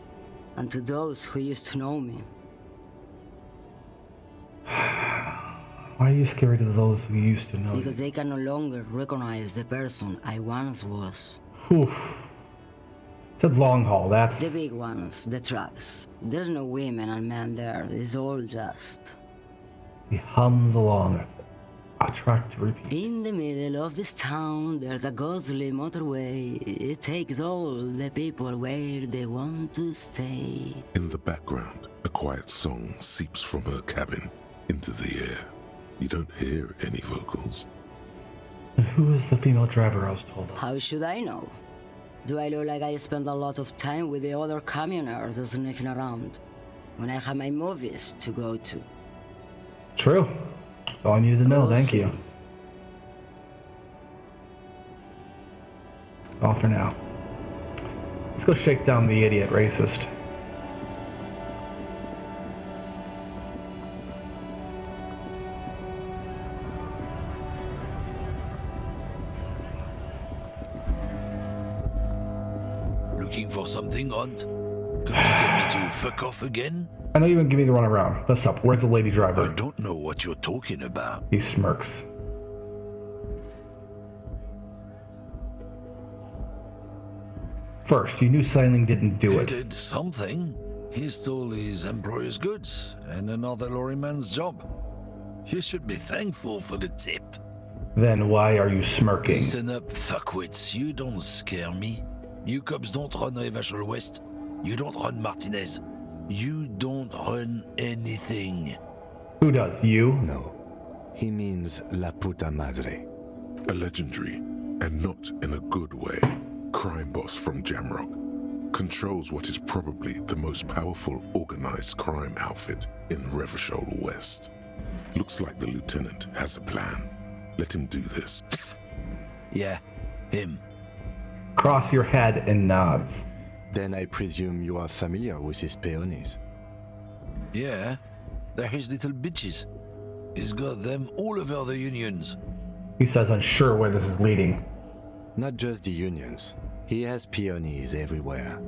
and to those who used to know me. Why are you scary to those who used to know Because they can no longer recognize the person I once was. you? Said long haul, that's... The big ones, the trucks. There's no women and men there, it's all just... He hums along. A track to repeat. In the middle of this town, there's a ghostly motorway. It takes all the people where they want to stay. In the background, a quiet song seeps from her cabin into the air. You don't hear any vocals. Who is the female driver I was told of? How should I know? Do I look like I spend a lot of time with the other communers sniffing around when I have my movies to go to? True. That's all I needed to know, thank you. All for now. Let's go shake down the idiot racist. Looking for something, Hunt? Come to tell me to fuck off again? I know you've been giving me the runaround. Let's up. Where's the lady driver? I don't know what you're talking about. He smirks. First, you knew Sailing didn't do He it. did something. He stole his employer's goods and another lorryman's job. You should be thankful for the tip. Then why are you smirking? Listen up, fuckwits. You don't scare me. You cops don't run Revachol West. You don't run Martinez. You don't run anything. Who does? You? No. He means La Puta Madre. A legendary, and not in a good way, crime boss from Jamrock. Controls what is probably the most powerful organized crime outfit in Revachol West. Looks like the lieutenant has a plan. Let him do this. Yeah, him. Cross your head and nods. Then I presume you are familiar with his peonies. Yeah, they're his little bitches. He's got them all over the unions. He says unsure where this is leading. Not just the unions. He has peonies everywhere.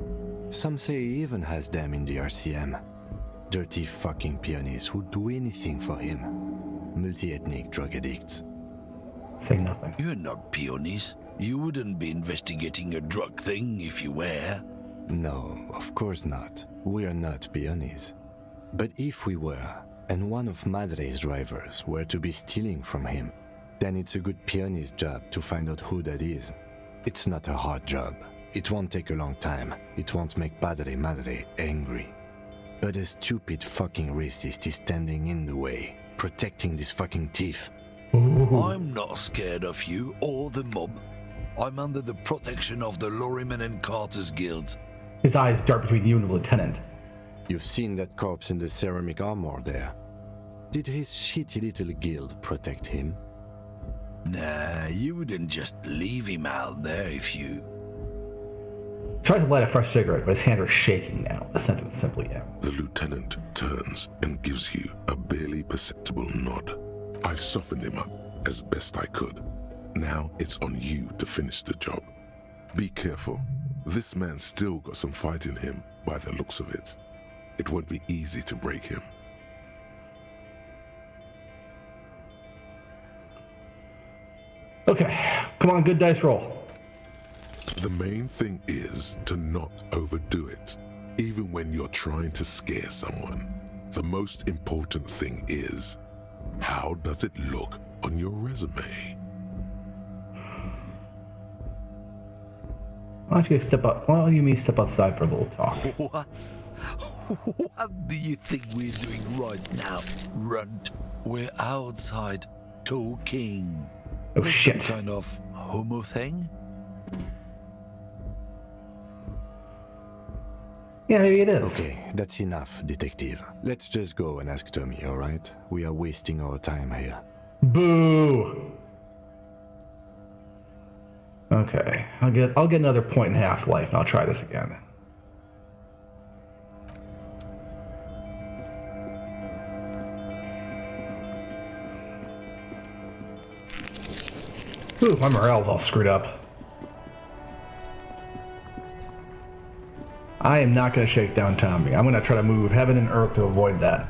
Some say he even has them in the RCM. Dirty fucking peonies who'd do anything for him. Multi-ethnic drug addicts. Say nothing. You're not peonies. You wouldn't be investigating a drug thing if you were. No, of course not. We are not peonies. But if we were, and one of Madre's drivers were to be stealing from him, then it's a good peony's job to find out who that is. It's not a hard job. It won't take a long time. It won't make Padre Madre angry. But a stupid fucking racist is standing in the way, protecting this fucking thief. I'm not scared of you or the mob. I'm under the protection of the Lorryman and Carters Guild. His eyes dart between you and the lieutenant. You've seen that corpse in the ceramic armor there. Did his shitty little guild protect him? Nah, you wouldn't just leave him out there if you... Tries to light a fresh cigarette, but his hands are shaking now. The sentence simply ends. The lieutenant turns and gives you a barely perceptible nod. I've softened him up as best I could. Now it's on you to finish the job. Be careful. This man's still got some fight in him by the looks of it. It won't be easy to break him. Okay, come on, good dice roll. The main thing is to not overdo it. Even when you're trying to scare someone, the most important thing is, how does it look on your resume? Why don't you step up? Why don't you me step outside for a little talk? What? What do you think we're doing right now, Runt? We're outside talking. Oh Like shit. Some kind of homo thing? Yeah, maybe it is. Okay, that's enough, detective. Let's just go and ask Tommy, alright? We are wasting our time here. Boo! Okay, I'll get another point in half-life and I'll try this again. Ooh, my morale's all screwed up. I am not going to shake down Tommy. I'm going to try to move heaven and earth to avoid that.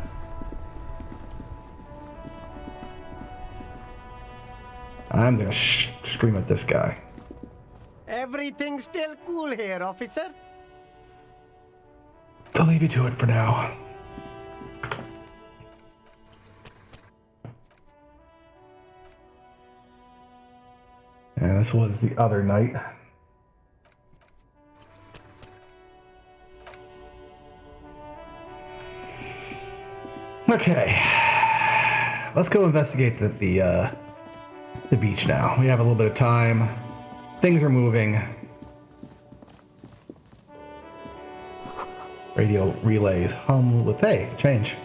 I'm going to scream at this guy. Everything's still cool here, officer. I'll leave you to it for now. And this was the other night. Okay, let's go investigate the beach now. We have a little bit of time. Things are moving. Radio relays hum with change.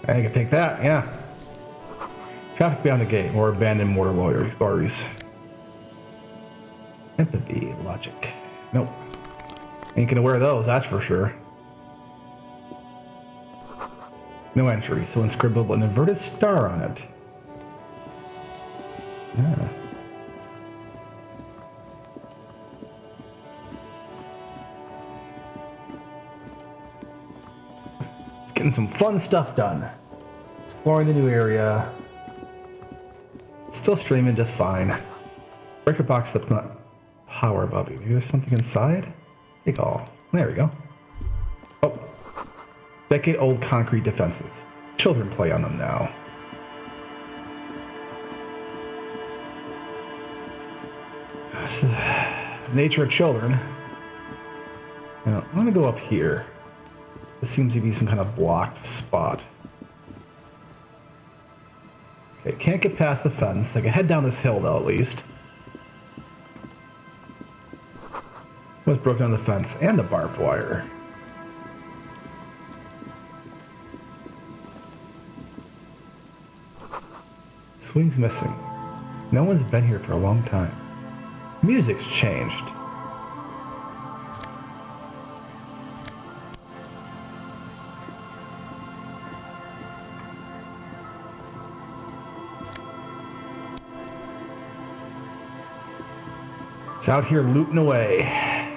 I can take that, yeah. Traffic beyond the gate, more abandoned mortar stories. Empathy, logic. Nope. Ain't gonna wear those, that's for sure. No entry, so scribbled an inverted star on it. Yeah. It's getting some fun stuff done. Exploring the new area. Still streaming just fine. Breaker box that's not power above you. Maybe there's something inside? Take all. There we go. Oh. Decade-old concrete defenses. Children play on them now. That's the nature of children. Now, I'm gonna go up here. This seems to be some kind of blocked spot. Okay, can't get past the fence. I can head down this hill though, at least. Was broken on the fence and the barbed wire. Swing's missing. No one's been here for a long time. Music's changed. It's out here looting away.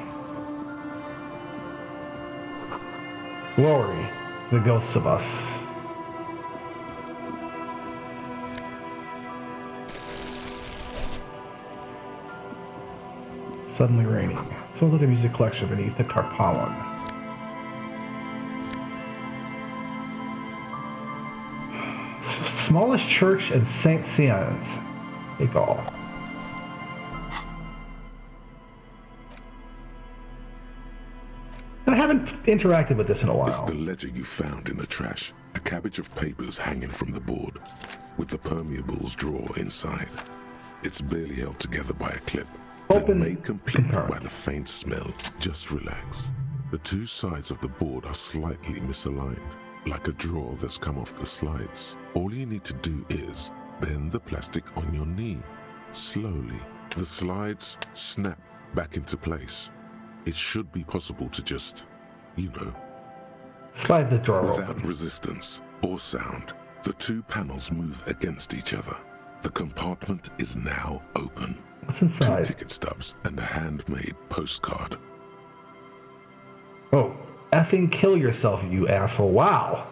Glory to the ghosts of us. Suddenly raining. Someone let the music collection beneath the tarpaulin. Smallest church in St. Cian's. Take all. I haven't interacted with this in a while. It's the ledger you found in the trash. A cabbage of papers hanging from the board, with the permeables drawer inside. It's barely held together by a clip. Open Then made complete by the faint smell. Just relax. The two sides of the board are slightly misaligned, like a drawer that's come off the slides. All you need to do is bend the plastic on your knee, slowly. The slides snap back into place. It should be possible to just, slide the drawer without open. resistance or sound. The two panels move against each other. The compartment is now open. What's inside? 2 ticket stubs and a handmade postcard. Oh, effing kill yourself, you asshole. Wow.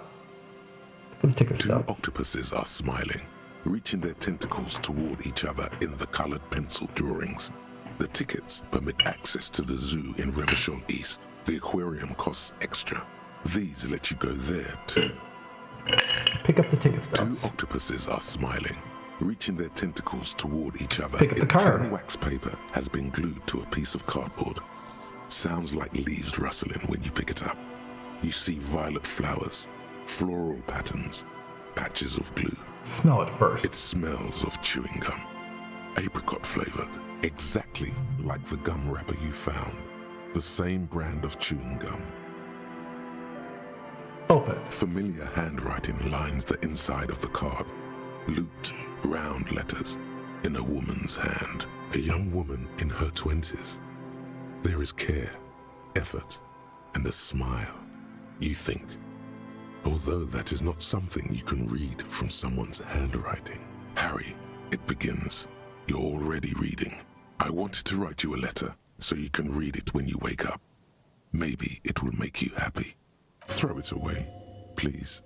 Look at the ticket 2 stub. octopuses are smiling, reaching their tentacles toward each other in the colored pencil drawings. The tickets permit access to the zoo in Revachol East. The aquarium costs extra. These let you go there too. Pick up the ticket stubs. 2 octopuses are smiling, reaching their tentacles toward each other. Pick up the card. Thin wax paper has been glued to a piece of cardboard. Sounds like leaves rustling when you pick it up. You see violet flowers, floral patterns, patches of glue. Smell it first. It smells of chewing gum. Apricot flavored, exactly like the gum wrapper you found. The same brand of chewing gum. Open. Familiar handwriting lines the inside of the card. Looped, round letters in a woman's hand. A young woman in her 20s. There is care, effort, and a smile. You think, although that is not something you can read from someone's handwriting. Harry, it begins. You're already reading. I wanted to write you a letter so you can read it when you wake up. Maybe it will make you happy. Throw it away, please.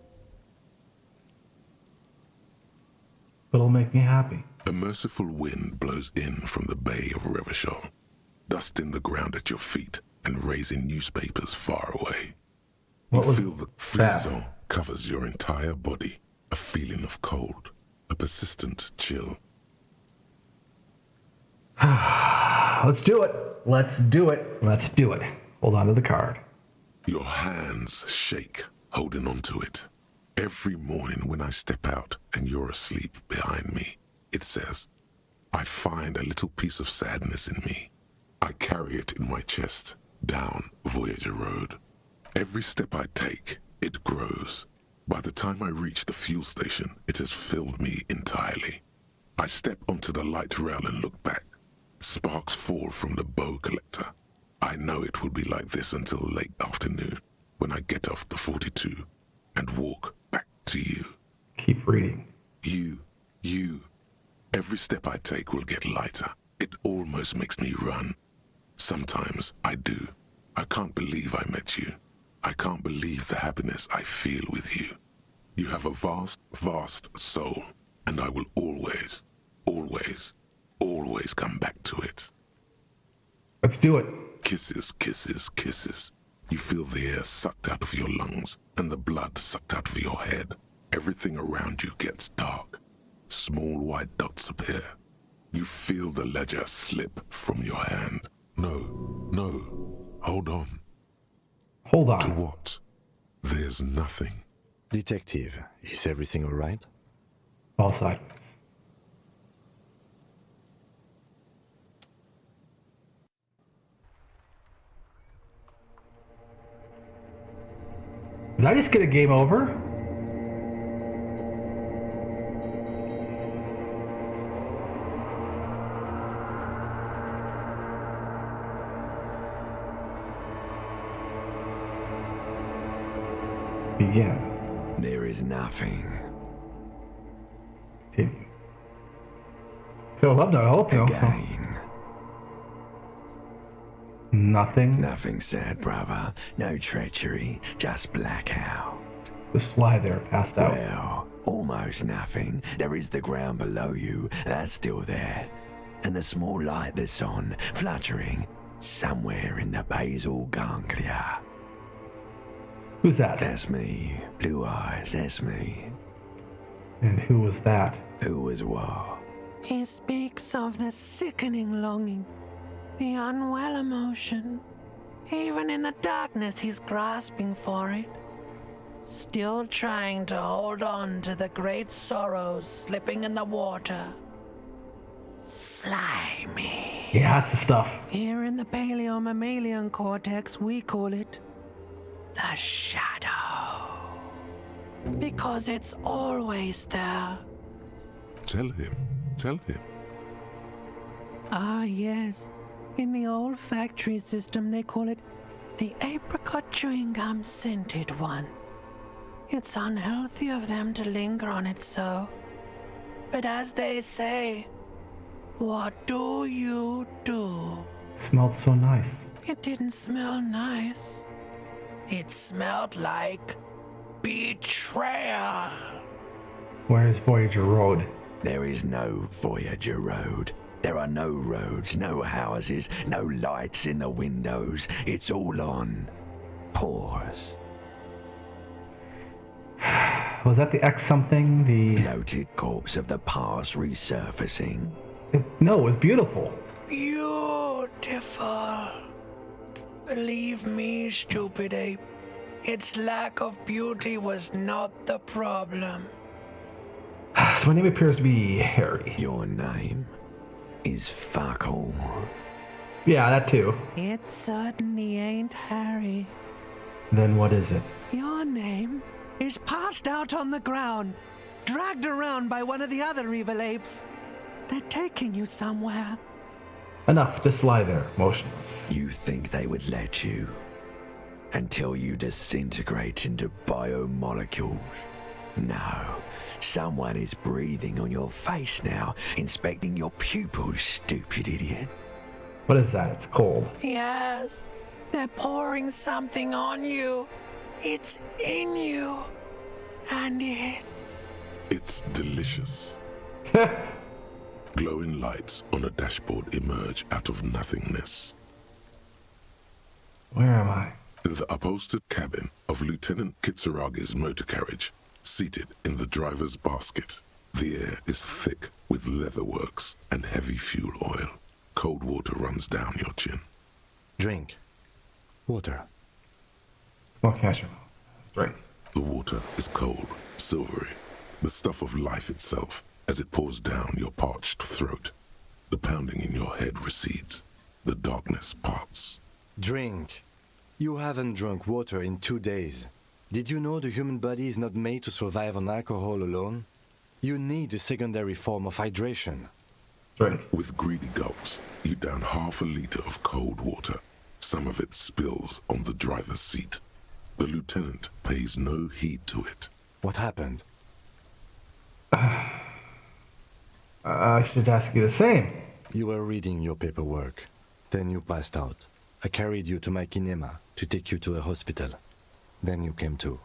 It'll make me happy. A merciful wind blows in from the bay of Revachol, dusting the ground at your feet and raising newspapers far away. You feel the frisson covers your entire body, a feeling of cold, a persistent chill. Let's do it. Let's do it. Let's do it. Hold on to the card. Your hands shake, holding on to it. Every morning when I step out and you're asleep behind me, it says, I find a little piece of sadness in me. I carry it in my chest, down Voyager Road. Every step I take, it grows. By the time I reach the fuel station, it has filled me entirely. I step onto the light rail and look back. Sparks fall from the bow collector. I know it will be like this until late afternoon, when I get off the 42 and walk back to you. Keep reading. You. Every step I take will get lighter. It almost makes me run. Sometimes I do. I can't believe I met you. I can't believe the happiness I feel with you. You have a vast, vast soul, and I will always, always, always come back to it. Let's do it. Kisses, kisses, kisses. You feel the air sucked out of your lungs and the blood sucked out of your head. Everything around you gets dark. Small white dots appear. You feel the ledger slip from your hand. No. Hold on. Hold on. To what? There's nothing. Detective, is everything all right? All sideways. Did I just get a game over? Begin. There is nothing. Continue. Could have loved it, I hope, you know. Again. Nothing. Nothing sad, brother. No treachery, just blackout. Just lie there, passed out. Well, almost nothing. There is the ground below you. That's still there. And the small light that's on, fluttering, somewhere in the basal ganglia. Who's that? That's me. Blue eyes, that's me. And who was that? Who was what? He speaks of the sickening longing, the unwell emotion. Even in the darkness, he's grasping for it. Still trying to hold on to the great sorrows slipping in the water. Slimy. Yeah, that's the stuff. Here in the paleo-mammalian cortex, we call it the shadow. Because it's always there. Tell him. Tell him. Ah, yes. In the olfactory system, they call it the apricot chewing gum scented one. It's unhealthy of them to linger on it so. But as they say, what do you do? Smelled so nice. It didn't smell nice. It smelled like betrayal. Where's Voyager Road? There is no Voyager Road. There are no roads, no houses, no lights in the windows. It's all on pause. Was that the X something? The Bloated corpse of the past resurfacing. No, it was beautiful. Beautiful. Believe me, stupid ape. Its lack of beauty was not the problem. So my name appears to be Harry. Your name is fuck all. Yeah, that too. It certainly ain't Harry. Then what is it? Your name is passed out on the ground, dragged around by one of the other evil apes. They're taking you somewhere. Enough, just lie there, motionless. You think they would let you? Until you disintegrate into biomolecules? No. Someone is breathing on your face now, inspecting your pupils, stupid idiot. What is that? It's cold. Yes, they're pouring something on you. It's in you. And It's delicious. Glowing lights on a dashboard emerge out of nothingness. Where am I? In the upholstered cabin of Lieutenant Kitsuragi's motor carriage, seated in the driver's basket. The air is thick with leatherworks and heavy fuel oil. Cold water runs down your chin. Drink. Water. Small cashew. Drink. The water is cold, silvery, the stuff of life itself as it pours down your parched throat. The pounding in your head recedes. The darkness parts. Drink. You haven't drunk water in 2 days. Did you know the human body is not made to survive on alcohol alone? You need a secondary form of hydration. Drink. With greedy gulps, you down half a liter of cold water. Some of it spills on the driver's seat. The lieutenant pays no heed to it. What happened? I should ask you the same. You were reading your paperwork. Then you passed out. I carried you to my kinema to take you to a hospital. Then you came to.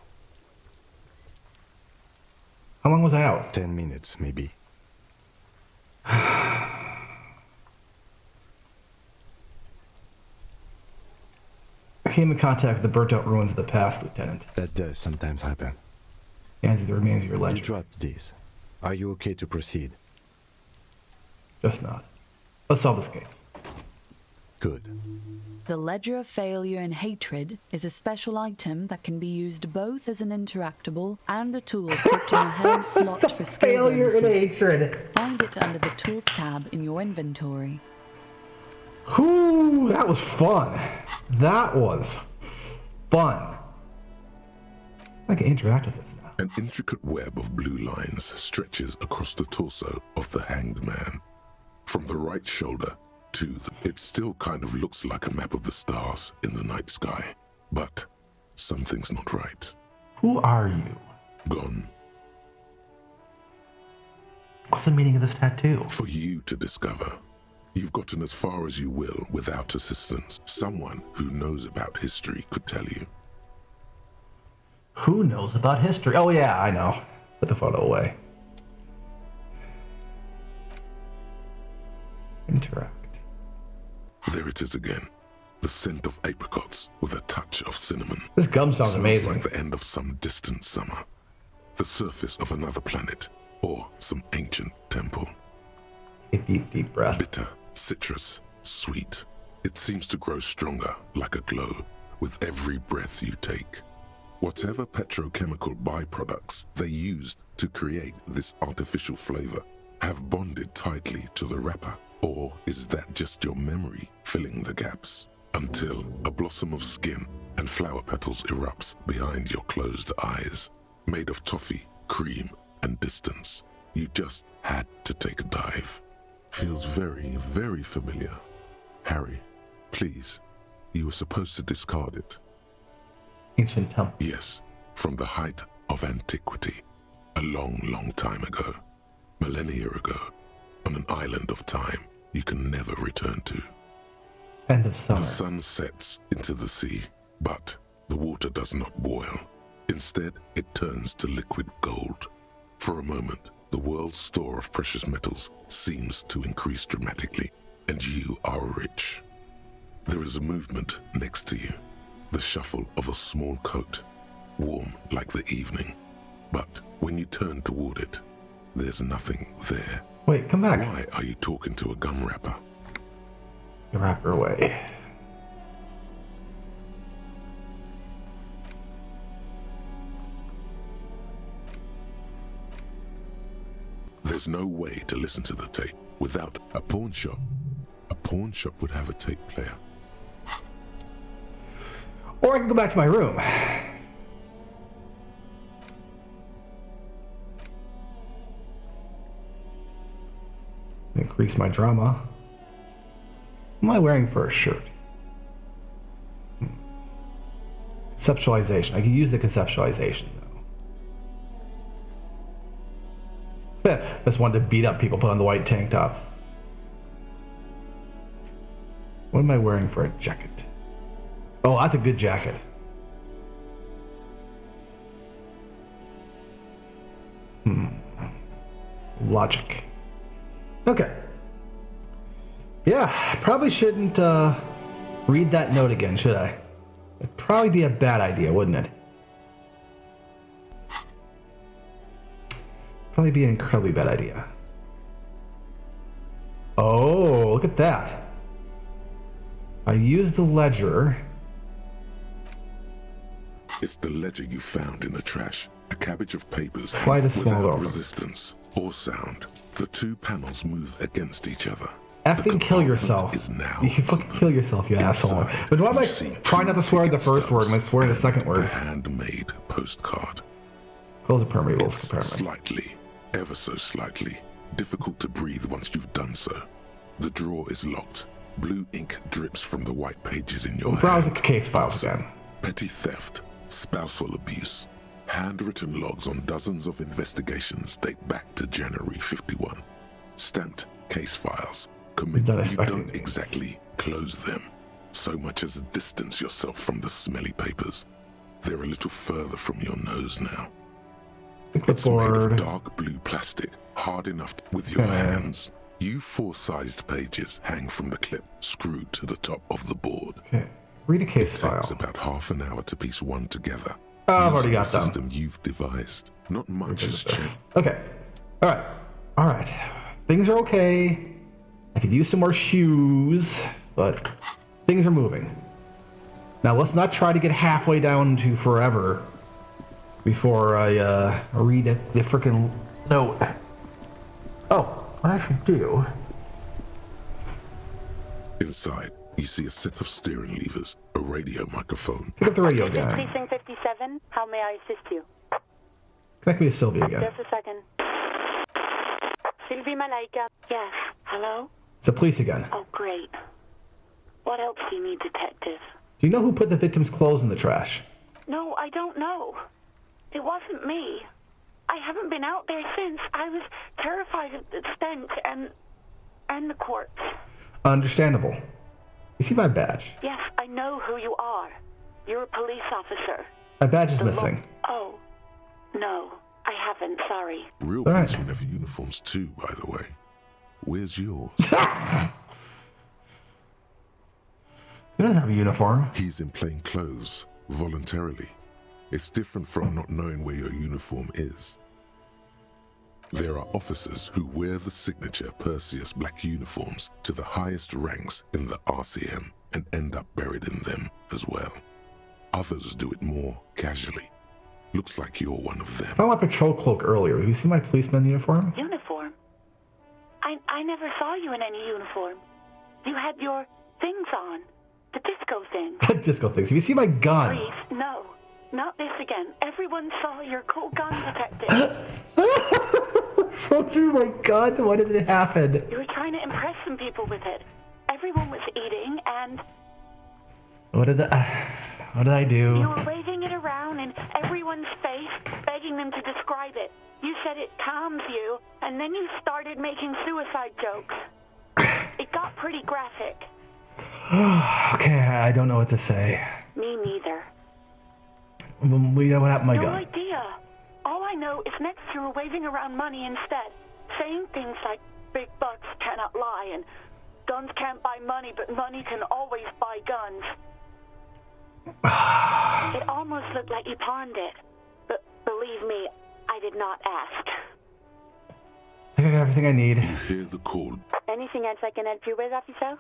How long was I out? 10 minutes, maybe. I came in contact with the burnt-out ruins of the past, Lieutenant. That does sometimes happen. And the remains of your You ledger. dropped these. Are you okay to proceed? Just not. Let's solve this case. Good. The Ledger of Failure and Hatred is a special item that can be used both as an interactable and a tool put in a held slot for skill Failure and bonuses. hatred. Find it under the Tools tab in your inventory. Whoo, that was fun. That was fun. I can interact with this now. An intricate web of blue lines stretches across the torso of the hanged man. From the right shoulder to it still kind of looks like a map of the stars in the night sky. But something's not right. Who are you? Gone. What's the meaning of this tattoo? For you to discover. You've gotten as far as you will without assistance. Someone who knows about history could tell you. Who knows about history? Oh yeah, I know. Put the photo away. Interact. There it is again. The scent of apricots with a touch of cinnamon. This gum sounds Smells amazing. like the end of some distant summer. The surface of another planet or some ancient temple. A deep, deep breath. Bitter, citrus, sweet. It seems to grow stronger like a glow with every breath you take. Whatever petrochemical byproducts they used to create this artificial flavor have bonded tightly to the wrapper. Or is that just your memory filling the gaps? Until a blossom of skin and flower petals erupts behind your closed eyes. Made of toffee, cream, and distance. You just had to take a dive. Feels very, very familiar. Harry, please, you were supposed to discard it. Ancient temple. Yes, from the height of antiquity. A long, long time ago. Millennia ago. On an island of time you can never return to. End of summer. The sun sets into the sea, but the water does not boil. Instead, it turns to liquid gold. For a moment, the world's store of precious metals seems to increase dramatically, and you are rich. There is a movement next to you, the shuffle of a small coat, warm like the evening. But when you turn toward it, there's nothing there. Wait, come back. Why are you talking to a gum wrapper? The wrapper away. There's no way to listen to the tape without a pawn shop. A pawn shop would have a tape player. Or I can go back to my room. Increase my drama. What am I wearing for a shirt? Conceptualization. I can use the conceptualization though. Just wanted to beat up people, put on the white tank top. What am I wearing for a jacket? Oh, that's a good jacket. Logic. Okay. Yeah, I probably shouldn't read that note again, should I? It'd probably be a bad idea, wouldn't it? Probably be an incredibly bad idea. Oh, look at that. I used the ledger. It's the ledger you found in the trash. A cabbage of papers Slide a small without over. resistance or sound. The two panels move against each other. Effing kill yourself. Is now You can fucking kill yourself, you asshole. But why am I trying not to swear the first word? I'm going to swear the second a word. handmade postcard. Close the permeables. It's Apparently. slightly, ever so slightly, difficult to breathe once you've done so. The drawer is locked. Blue ink drips from the white pages in your We'll browse the hand. case files again. Petty theft, spousal abuse, handwritten logs on dozens of investigations date back to January 51. Stamped case files. Commit Don't you expect don't anything. exactly close them, so much as distance yourself from the smelly papers. They're a little further from your nose now. It's made of Clipboard. dark blue plastic, hard enough with your Okay. hands. You four-sized pages hang from the clip screwed to the top of the board. Okay. Read a case It takes file. about half an hour to piece one together. Oh, I've already using got the them. system you've devised. Not much has changed. Okay. Alright. Alright. Things are okay. I could use some more shoes, but things are moving. Now let's not try to get halfway down to forever before I read the freaking note. Oh, what I should do. Inside, you see a set of steering levers, a radio microphone. Pick up the radio guy. Precinct 57, how may I assist you? Connect me to Sylvia again. Just a second. Sylvie Malaika. Yes, hello? It's the police again. Oh, great. What else do you need, detective? Do you know who put the victim's clothes in the trash? No, I don't know. It wasn't me. I haven't been out there since. I was terrified of the stench and the corpse. Understandable. You see my badge? Yes, I know who you are. You're a police officer. My badge is missing. Oh, no, I haven't, sorry. Real policemen have uniforms too, by the way. Where's yours? He doesn't have a uniform. He's in plain clothes, voluntarily. It's different from not knowing where your uniform is. There are officers who wear the signature Perseus black uniforms to the highest ranks in the RCM and end up buried in them as well. Others do it more casually. Looks like you're one of them. I found my patrol cloak earlier. You see my policeman uniform? Uniform? I never saw you in any uniform. You had your things on. The disco thing. The disco things. If you see my gun. Please, no. Not this again. Everyone saw your cool gun detective. Oh my god, why did it happen? You were trying to impress some people with it. Everyone was eating and... What did I do? You were waving it around in everyone's face, begging them to describe it. You said it calms you, and then you started making suicide jokes. It got pretty graphic. Okay, I don't know what to say. Me neither. We know what happened to my No gun. idea. All I know is next you were waving around money instead, saying things like big bucks cannot lie and guns can't buy money, but money can always buy guns. It almost looked like you pawned it, but believe me, I did not ask. I think I got everything I need. You hear the call. Anything else I can help you with, officer?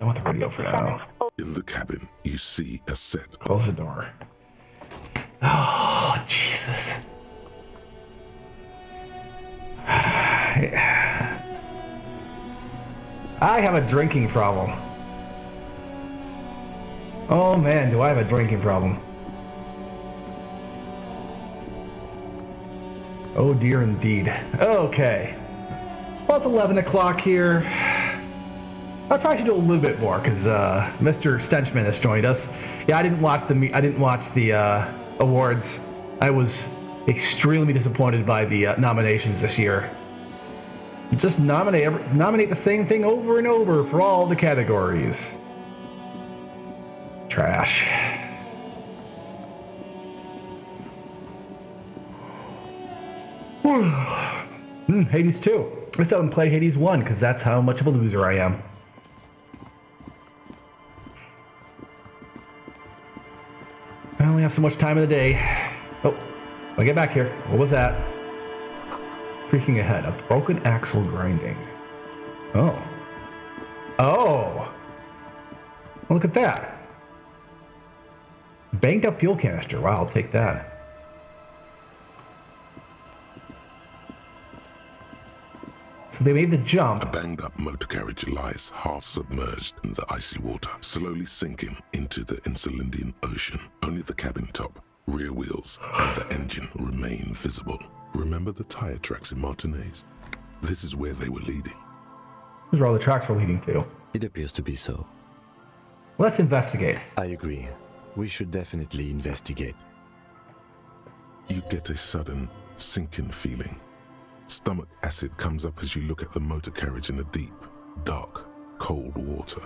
I want the radio for now. In the cabin, you see a set. Close the door. Oh, Jesus. I have a drinking problem. Oh man, do I have a drinking problem. Oh dear indeed. Okay. Well, it's 11 o'clock here. I'll try to do a little bit more because Mr. Stenchman has joined us. Yeah, I didn't watch the awards. I was extremely disappointed by the nominations this year. Just nominate the same thing over and over for all the categories. Trash. Hades 2. I still haven't played Hades 1 because that's how much of a loser I am. I only have so much time in the day. Oh, I'll get back here. What was that? Freaking ahead. A broken axle grinding. Oh. Oh. Well, look at that. Banged up fuel canister. Wow, I'll take that. So they made the jump. A banged up motor carriage lies half submerged in the icy water, slowly sinking into the Insulindian Ocean. Only the cabin top, rear wheels, and the engine remain visible. Remember the tire tracks in Martinez? This is where they were leading. These are all the tracks we're leading to. It appears to be so. Let's investigate. I agree. We should definitely investigate. You get a sudden sinking feeling. Stomach acid comes up as you look at the motor carriage in the deep, dark, cold water.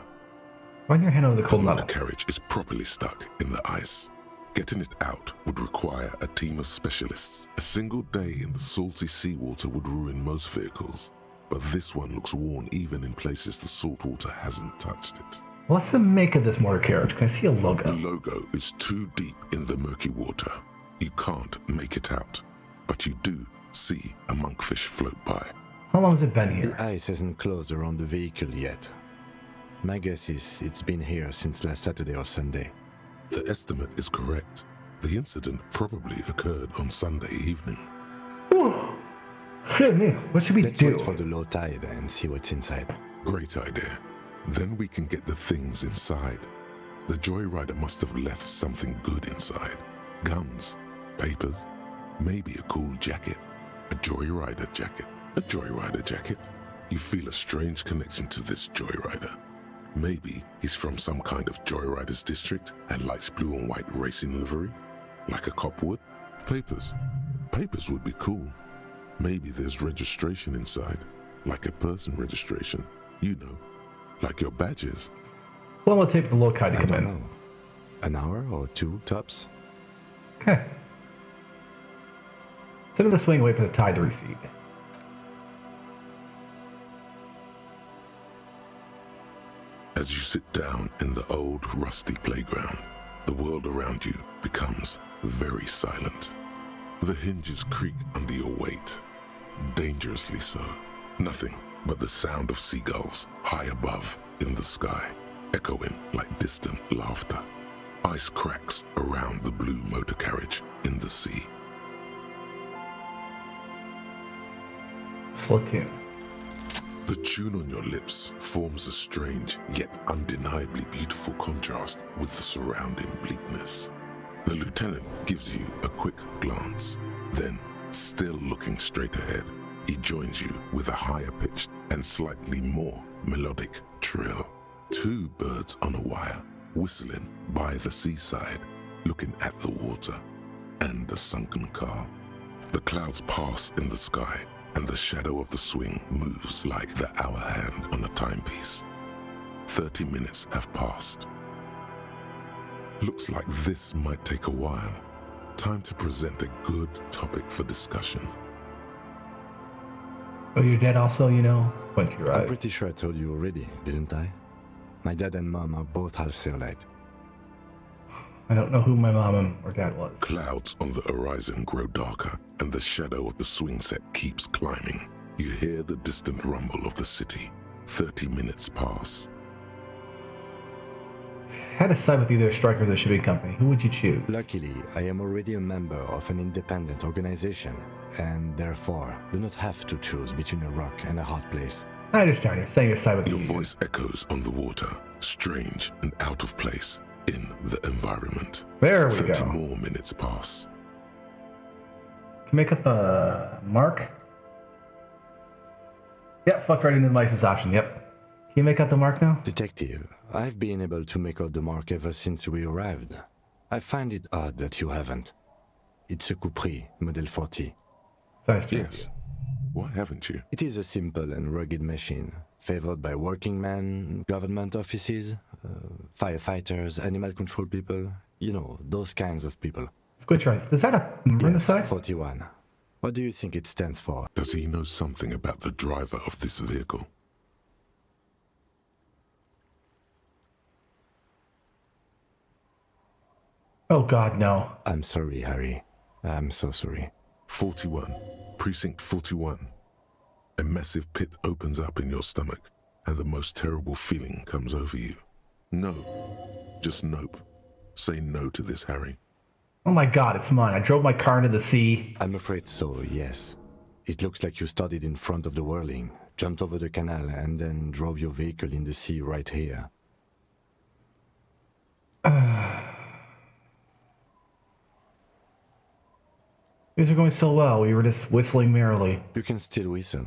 Run your hand over the cold The motor metal. carriage is properly stuck in the ice. Getting it out would require a team of specialists. A single day in the salty seawater would ruin most vehicles, but this one looks worn even in places the salt water hasn't touched it. What's the make of this motor carriage? Can I see a logo? The logo is too deep in the murky water. You can't make it out, but you do see a monkfish float by. How long has it been here? The ice hasn't closed around the vehicle yet. My guess is it's been here since last Saturday or Sunday. The estimate is correct. The incident probably occurred on Sunday evening. Shit, man. What should we Let's do? wait for the low tide and see what's inside. Great idea. Then we can get the things inside. The joyrider must have left something good inside. Guns, papers, maybe a cool jacket. A joyrider jacket. A joyrider jacket. You feel a strange connection to this joyrider. Maybe he's from some kind of joyriders district and likes blue and white racing livery, like a cop would. Papers. Papers would be cool. Maybe there's registration inside, like a person registration. You know, like your badges. Well, we'll take the low tide to I come don't in. know. An hour or two, tops? Okay. Sit in the swing and wait for the tide to recede. As you sit down in the old rusty playground, the world around you becomes very silent. The hinges creak under your weight, dangerously so. Nothing but the sound of seagulls high above in the sky, echoing like distant laughter. Ice cracks around the blue motor carriage in the sea. Splatoon. The tune on your lips forms a strange yet undeniably beautiful contrast with the surrounding bleakness. The lieutenant gives you a quick glance, then, still looking straight ahead, he joins you with a higher pitched and slightly more melodic trill. Two birds on a wire, whistling by the seaside, looking at the water and a sunken car. The clouds pass in the sky, and the shadow of the swing moves like the hour hand on a timepiece. 30 minutes have passed. Looks like this might take a while. Time to present a good topic for discussion. Oh, your dad also, you know, went to your I'm eyes. pretty sure I told you already, didn't I? My dad and mom are both half Seolite. I don't know who my mom or dad was. Clouds on the horizon grow darker, and the shadow of the swing set keeps climbing. You hear the distant rumble of the city. 30 minutes pass. Had to side with either strikers or shipping company. Who would you choose? Luckily, I am already a member of an independent organization, and therefore do not have to choose between a rock and a hot place. I understand. You're saying you're side with Your the voice echoes on the water, strange and out of place in the environment. There we 30 go. more minutes pass. Can you make up the mark? Yep, fucked right into the license option. Yep. Can you make out the mark now? Detective, I've been able to make out the mark ever since we arrived. I find it odd that you haven't. It's a Coupris, Model 40. Yes. Why haven't you? It is a simple and rugged machine, favored by working men, government offices, firefighters, animal control people. You know, those kinds of people. Squid tries. Is that a number on the side? 41. What do you think it stands for? Does he know something about the driver of this vehicle? Oh God, no. I'm sorry, Harry. I'm so sorry. 41. Precinct 41. A massive pit opens up in your stomach, and the most terrible feeling comes over you. No. Just nope. Say no to this, Harry. Oh my God, it's mine. I drove my car into the sea. I'm afraid so, yes. It looks like you started in front of the whirling, jumped over the canal, and then drove your vehicle in the sea right here. Things are going so well. We were just whistling merrily. You can still whistle.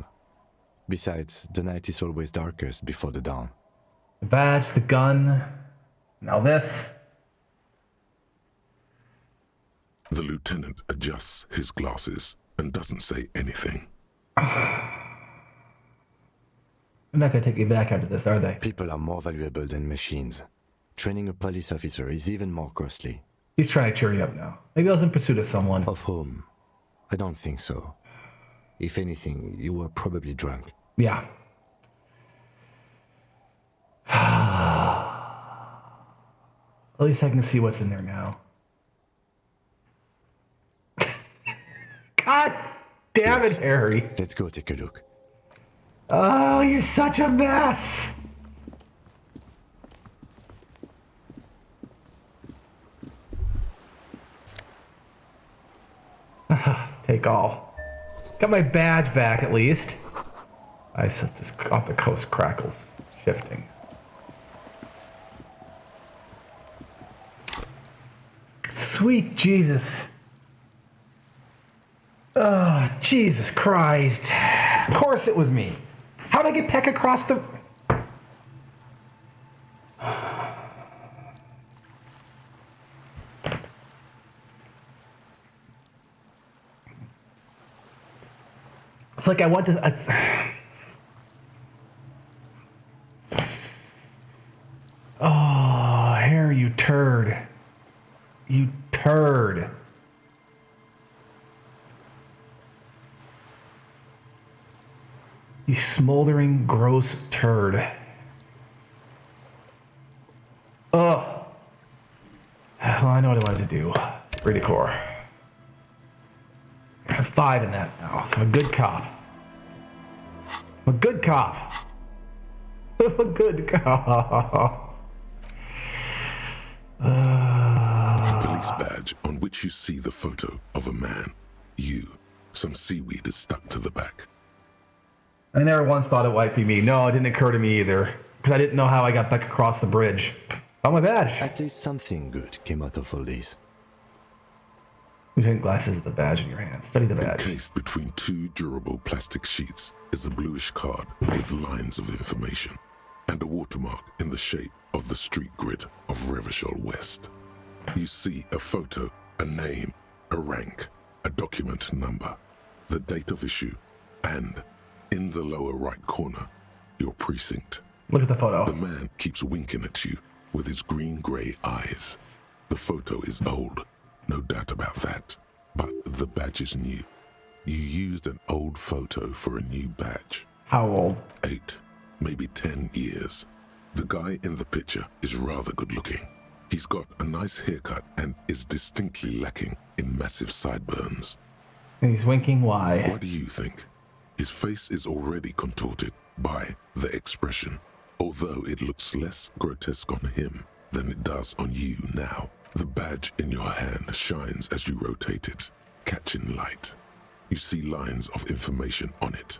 Besides, the night is always darkest before the dawn. The badge, the gun. Now this. The lieutenant adjusts his glasses and doesn't say anything. They're not going to take me back after this, are they? People are more valuable than machines. Training a police officer is even more costly. He's trying to cheer you up now. Maybe I was in pursuit of someone. Of whom? I don't think so. If anything, you were probably drunk. Yeah. At least I can see what's in there now. God damn it, Harry. Let's go take a look. Oh, you're such a mess. Take all. Got my badge back at least. I just off the coast crackles, shifting. Sweet Jesus. Oh, Jesus Christ. Of course it was me. How'd I get Peck across the... It's like I want to... You smoldering, gross turd. Ugh. Well, I know what I wanted to do. Redecor. I have 5 in that now, so I'm a good cop. I'm a good cop. I'm a good cop. Police badge on which you see the photo of a man. Some seaweed is stuck to the back. I never once thought it might be me. No, it didn't occur to me either. Because I didn't know how I got back across the bridge. Found my badge. At least something good came out of all this. Lieutenant glasses with the badge in your hand. Study the badge. Encased between 2 durable plastic sheets is a bluish card with lines of information and a watermark in the shape of the street grid of Revachol West. You see a photo, a name, a rank, a document number, the date of issue, and in the lower right corner, your precinct. Look at the photo. The man keeps winking at you with his green-gray eyes. The photo is old, no doubt about that. But the badge is new. You used an old photo for a new badge. How old? 8, maybe 10 years. The guy in the picture is rather good-looking. He's got a nice haircut and is distinctly lacking in massive sideburns. And he's winking. Why? What do you think? His face is already contorted by the expression, although it looks less grotesque on him than it does on you now. The badge in your hand shines as you rotate it, catching light. You see lines of information on it,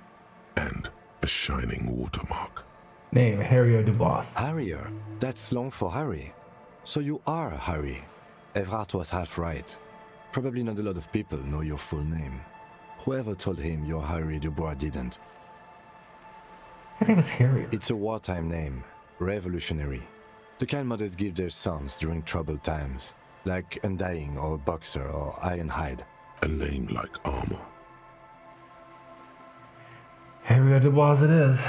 and a shining watermark. Name, Harrier Dubois. Harrier? That's long for Harry. So you are Harry. Evrard was half right. Probably not a lot of people know your full name. Whoever told him you're Harry Dubois didn't. I think it was Harrier. It's a wartime name. Revolutionary. The kind mothers give their sons during troubled times. Like Undying or Boxer or Ironhide. A name like armor. Harrier Dubois it is.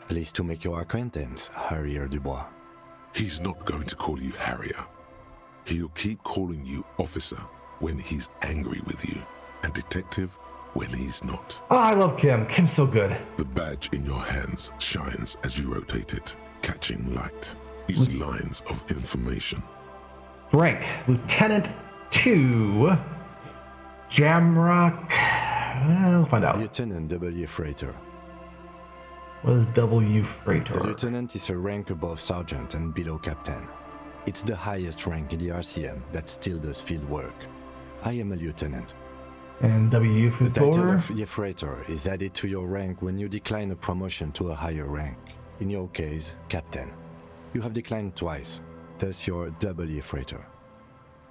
Pleased to make your acquaintance, Harrier Dubois. He's not going to call you Harrier. He'll keep calling you officer when he's angry with you, and detective when he's not. Oh, I love Kim. Kim's so good. The badge in your hands shines as you rotate it, catching light. You see lines of information. Rank, Lieutenant 2, Jamrock. We'll find out. Lieutenant W. Freighter. What is W. Freighter? The lieutenant is a rank above sergeant and below captain. It's the highest rank in the RCM that still does field work. I am a lieutenant. And W. The title Freighter? of Freighter is added to your rank when you decline a promotion to a higher rank. In your case, captain. You have declined twice, thus you're W. Freighter.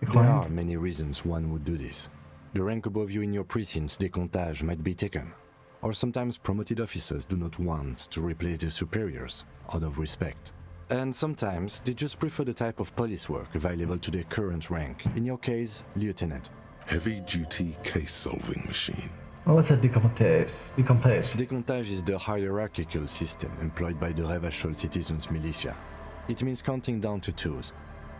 There are many reasons one would do this. The rank above you in your precinct's decomptage might be taken, or sometimes promoted officers do not want to replace their superiors, out of respect. And sometimes they just prefer the type of police work available to their current rank, in your case, lieutenant. Heavy-duty case-solving machine. Well, what's a decomptage? Decomptage is the hierarchical system employed by the Revachol Citizens Militia. It means counting down to 2s.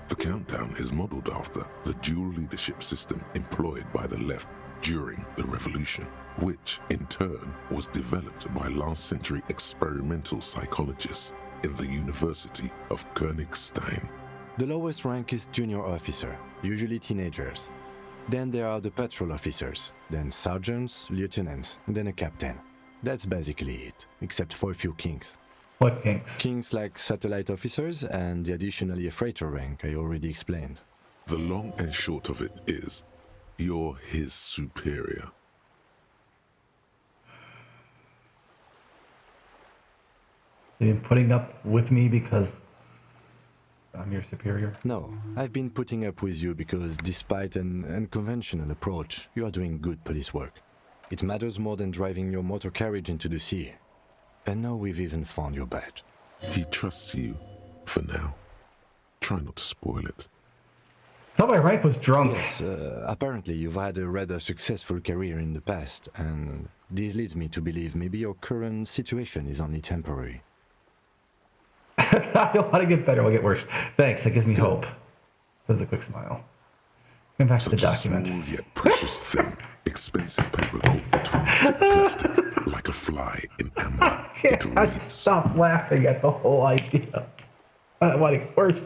The countdown is modeled after the dual leadership system employed by the left during the revolution, which in turn was developed by last-century experimental psychologists in the University of Königstein. The lowest rank is junior officer, usually teenagers. Then there are the patrol officers, then sergeants, lieutenants, and then a captain. That's basically it, except for a few kings. What kings? Kings like satellite officers and the additionally a freighter rank I already explained. The long and short of it is, you're his superior. You've been putting up with me because I'm your superior? No, I've been putting up with you because despite an unconventional approach, you are doing good police work. It matters more than driving your motor carriage into the sea. And now we've even found your badge. He trusts you, for now. Try not to spoil it. I thought my rank was drunk. Yes, apparently you've had a rather successful career in the past, and this leads me to believe maybe your current situation is only temporary. I don't want to get better, we'll get worse. Thanks, that gives me hope. With a quick smile. Going back to the document. Small yet precious thing. Expensive paper caught between thick plastic, like a fly in amber. can't stop laughing at the whole idea. What worse?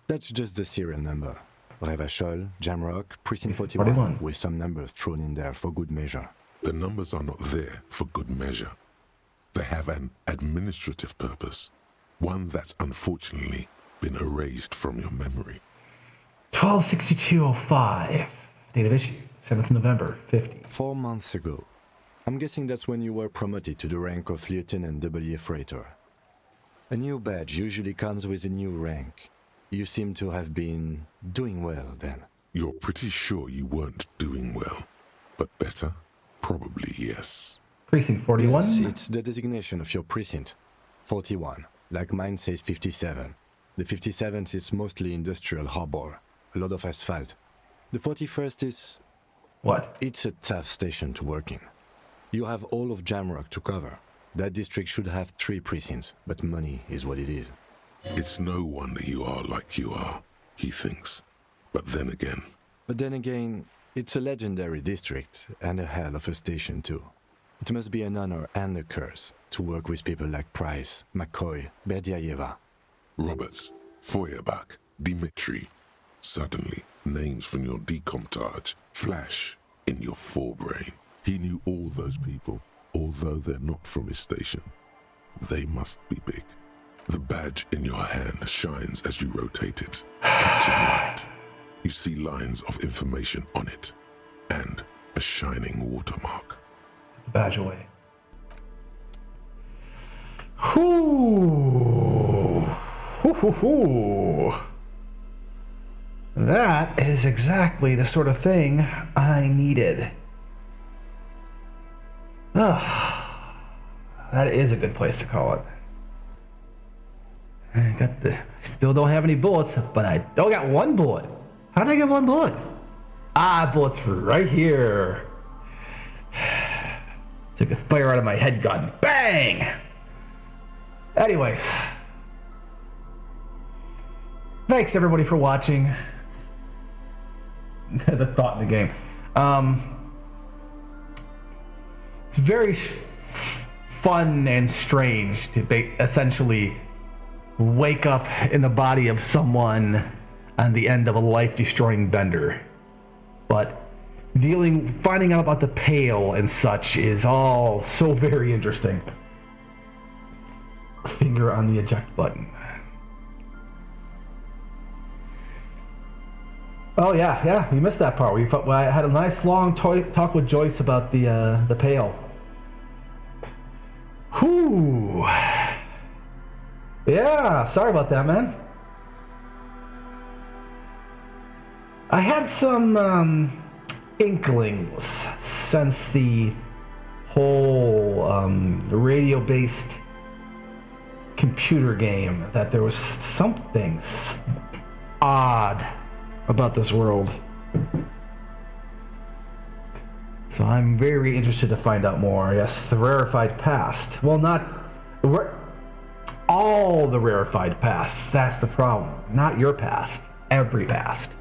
That's just the serial number. Revachol, Jamrock, Precinct 41, with some numbers thrown in there for good measure. The numbers are not there for good measure. They have an administrative purpose, one that's unfortunately been erased from your memory. 12/62/05, date of issue, 7th November, 50. 4 months ago. I'm guessing that's when you were promoted to the rank of Lieutenant W. Freighter. A new badge usually comes with a new rank. You seem to have been doing well then. You're pretty sure you weren't doing well, but better? Probably yes. Precinct 41? Yes, it's the designation of your precinct. 41, like mine says 57. The 57th is mostly industrial harbor, a lot of asphalt. The 41st is... What? It's a tough station to work in. You have all of Jamrock to cover. That district should have 3 precincts, but money is what it is. It's no wonder you are like you are, he thinks. But then again, it's a legendary district, and a hell of a station too. It must be an honor and a curse to work with people like Price, McCoy, Berdiaeva. Roberts, Feuerbach, Dimitri. Suddenly, names from your decomptage flash in your forebrain. He knew all those people, although they're not from his station. They must be big. The badge in your hand shines as you rotate it, catching light. You see lines of information on it, and a shining watermark. The badge away. Whoo! Hoo-hoo-hoo! That is exactly the sort of thing I needed. That is a good place to call it. Still don't have any bullets, but I don't got one bullet. How did I get one bullet? Bullets right here. Took a fire out of my head gun. Bang! Anyways. Thanks everybody for watching. The thought in the game. It's very fun and strange to essentially wake up in the body of someone on the end of a life-destroying bender. But finding out about the Pale and such is all so very interesting. Finger on the eject button. Oh yeah, we missed that part. I had a nice long talk with Joyce about the Pale. Whew. Yeah, sorry about that, man. I had some inklings since the whole radio-based computer game that there was something odd about this world. So I'm very interested to find out more. Yes, the rarefied past. Well, not all the rarefied past. That's the problem. Not your past. Every past.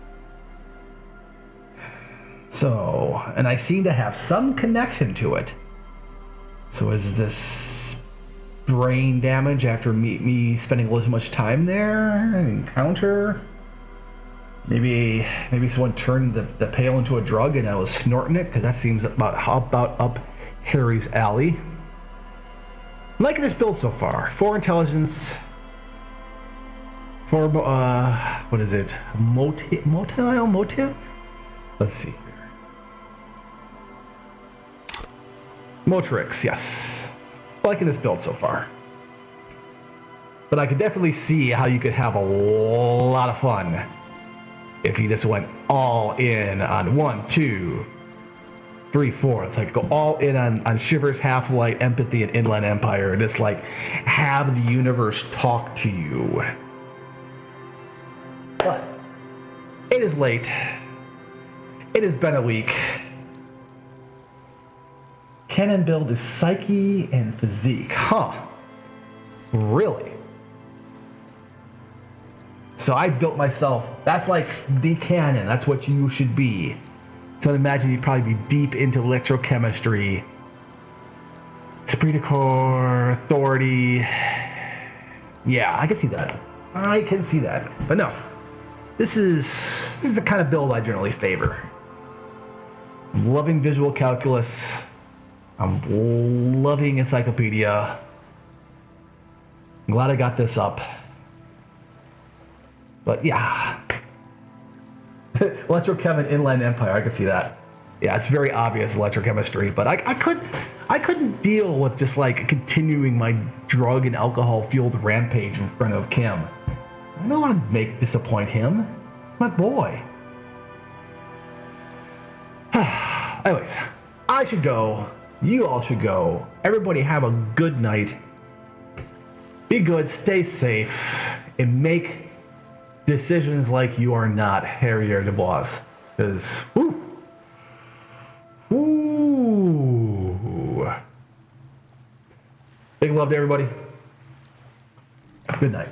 So, and I seem to have some connection to it. So is this brain damage after me spending a little too much time there? An encounter? Maybe someone turned the Pale into a drug and I was snorting it, because that seems about up Harry's alley. I'm liking this build so far. 4 intelligence. 4 what is it? Motive? Let's see here. Motrix, yes. Liking this build so far. But I could definitely see how you could have a lot of fun if you just went all in on 1, 2, 3, 4. It's like go all in on Shivers, Half-Light, Empathy, and Inland Empire, and just like have the universe talk to you. But it is late. It has been a week. Canon build is psyche and physique. Huh. Really? So I built myself. That's like the canon. That's what you should be. So I'd imagine he'd probably be deep into electrochemistry. Esprit de Corps, Authority. Yeah, I can see that. I can see that. But no, this is the kind of build I generally favor. I'm loving visual calculus. I'm loving encyclopedia. I'm glad I got this up. But yeah. Electrochem and Inland Empire, I can see that. Yeah, it's very obvious electrochemistry, but I couldn't deal with just like continuing my drug and alcohol fueled rampage in front of Kim. I don't want to disappoint him. He's my boy. Anyways, I should go. You all should go. Everybody have a good night. Be good, stay safe, and make decisions like you are not Harrier Dubois. Because, whoo. Big love to everybody. Good night.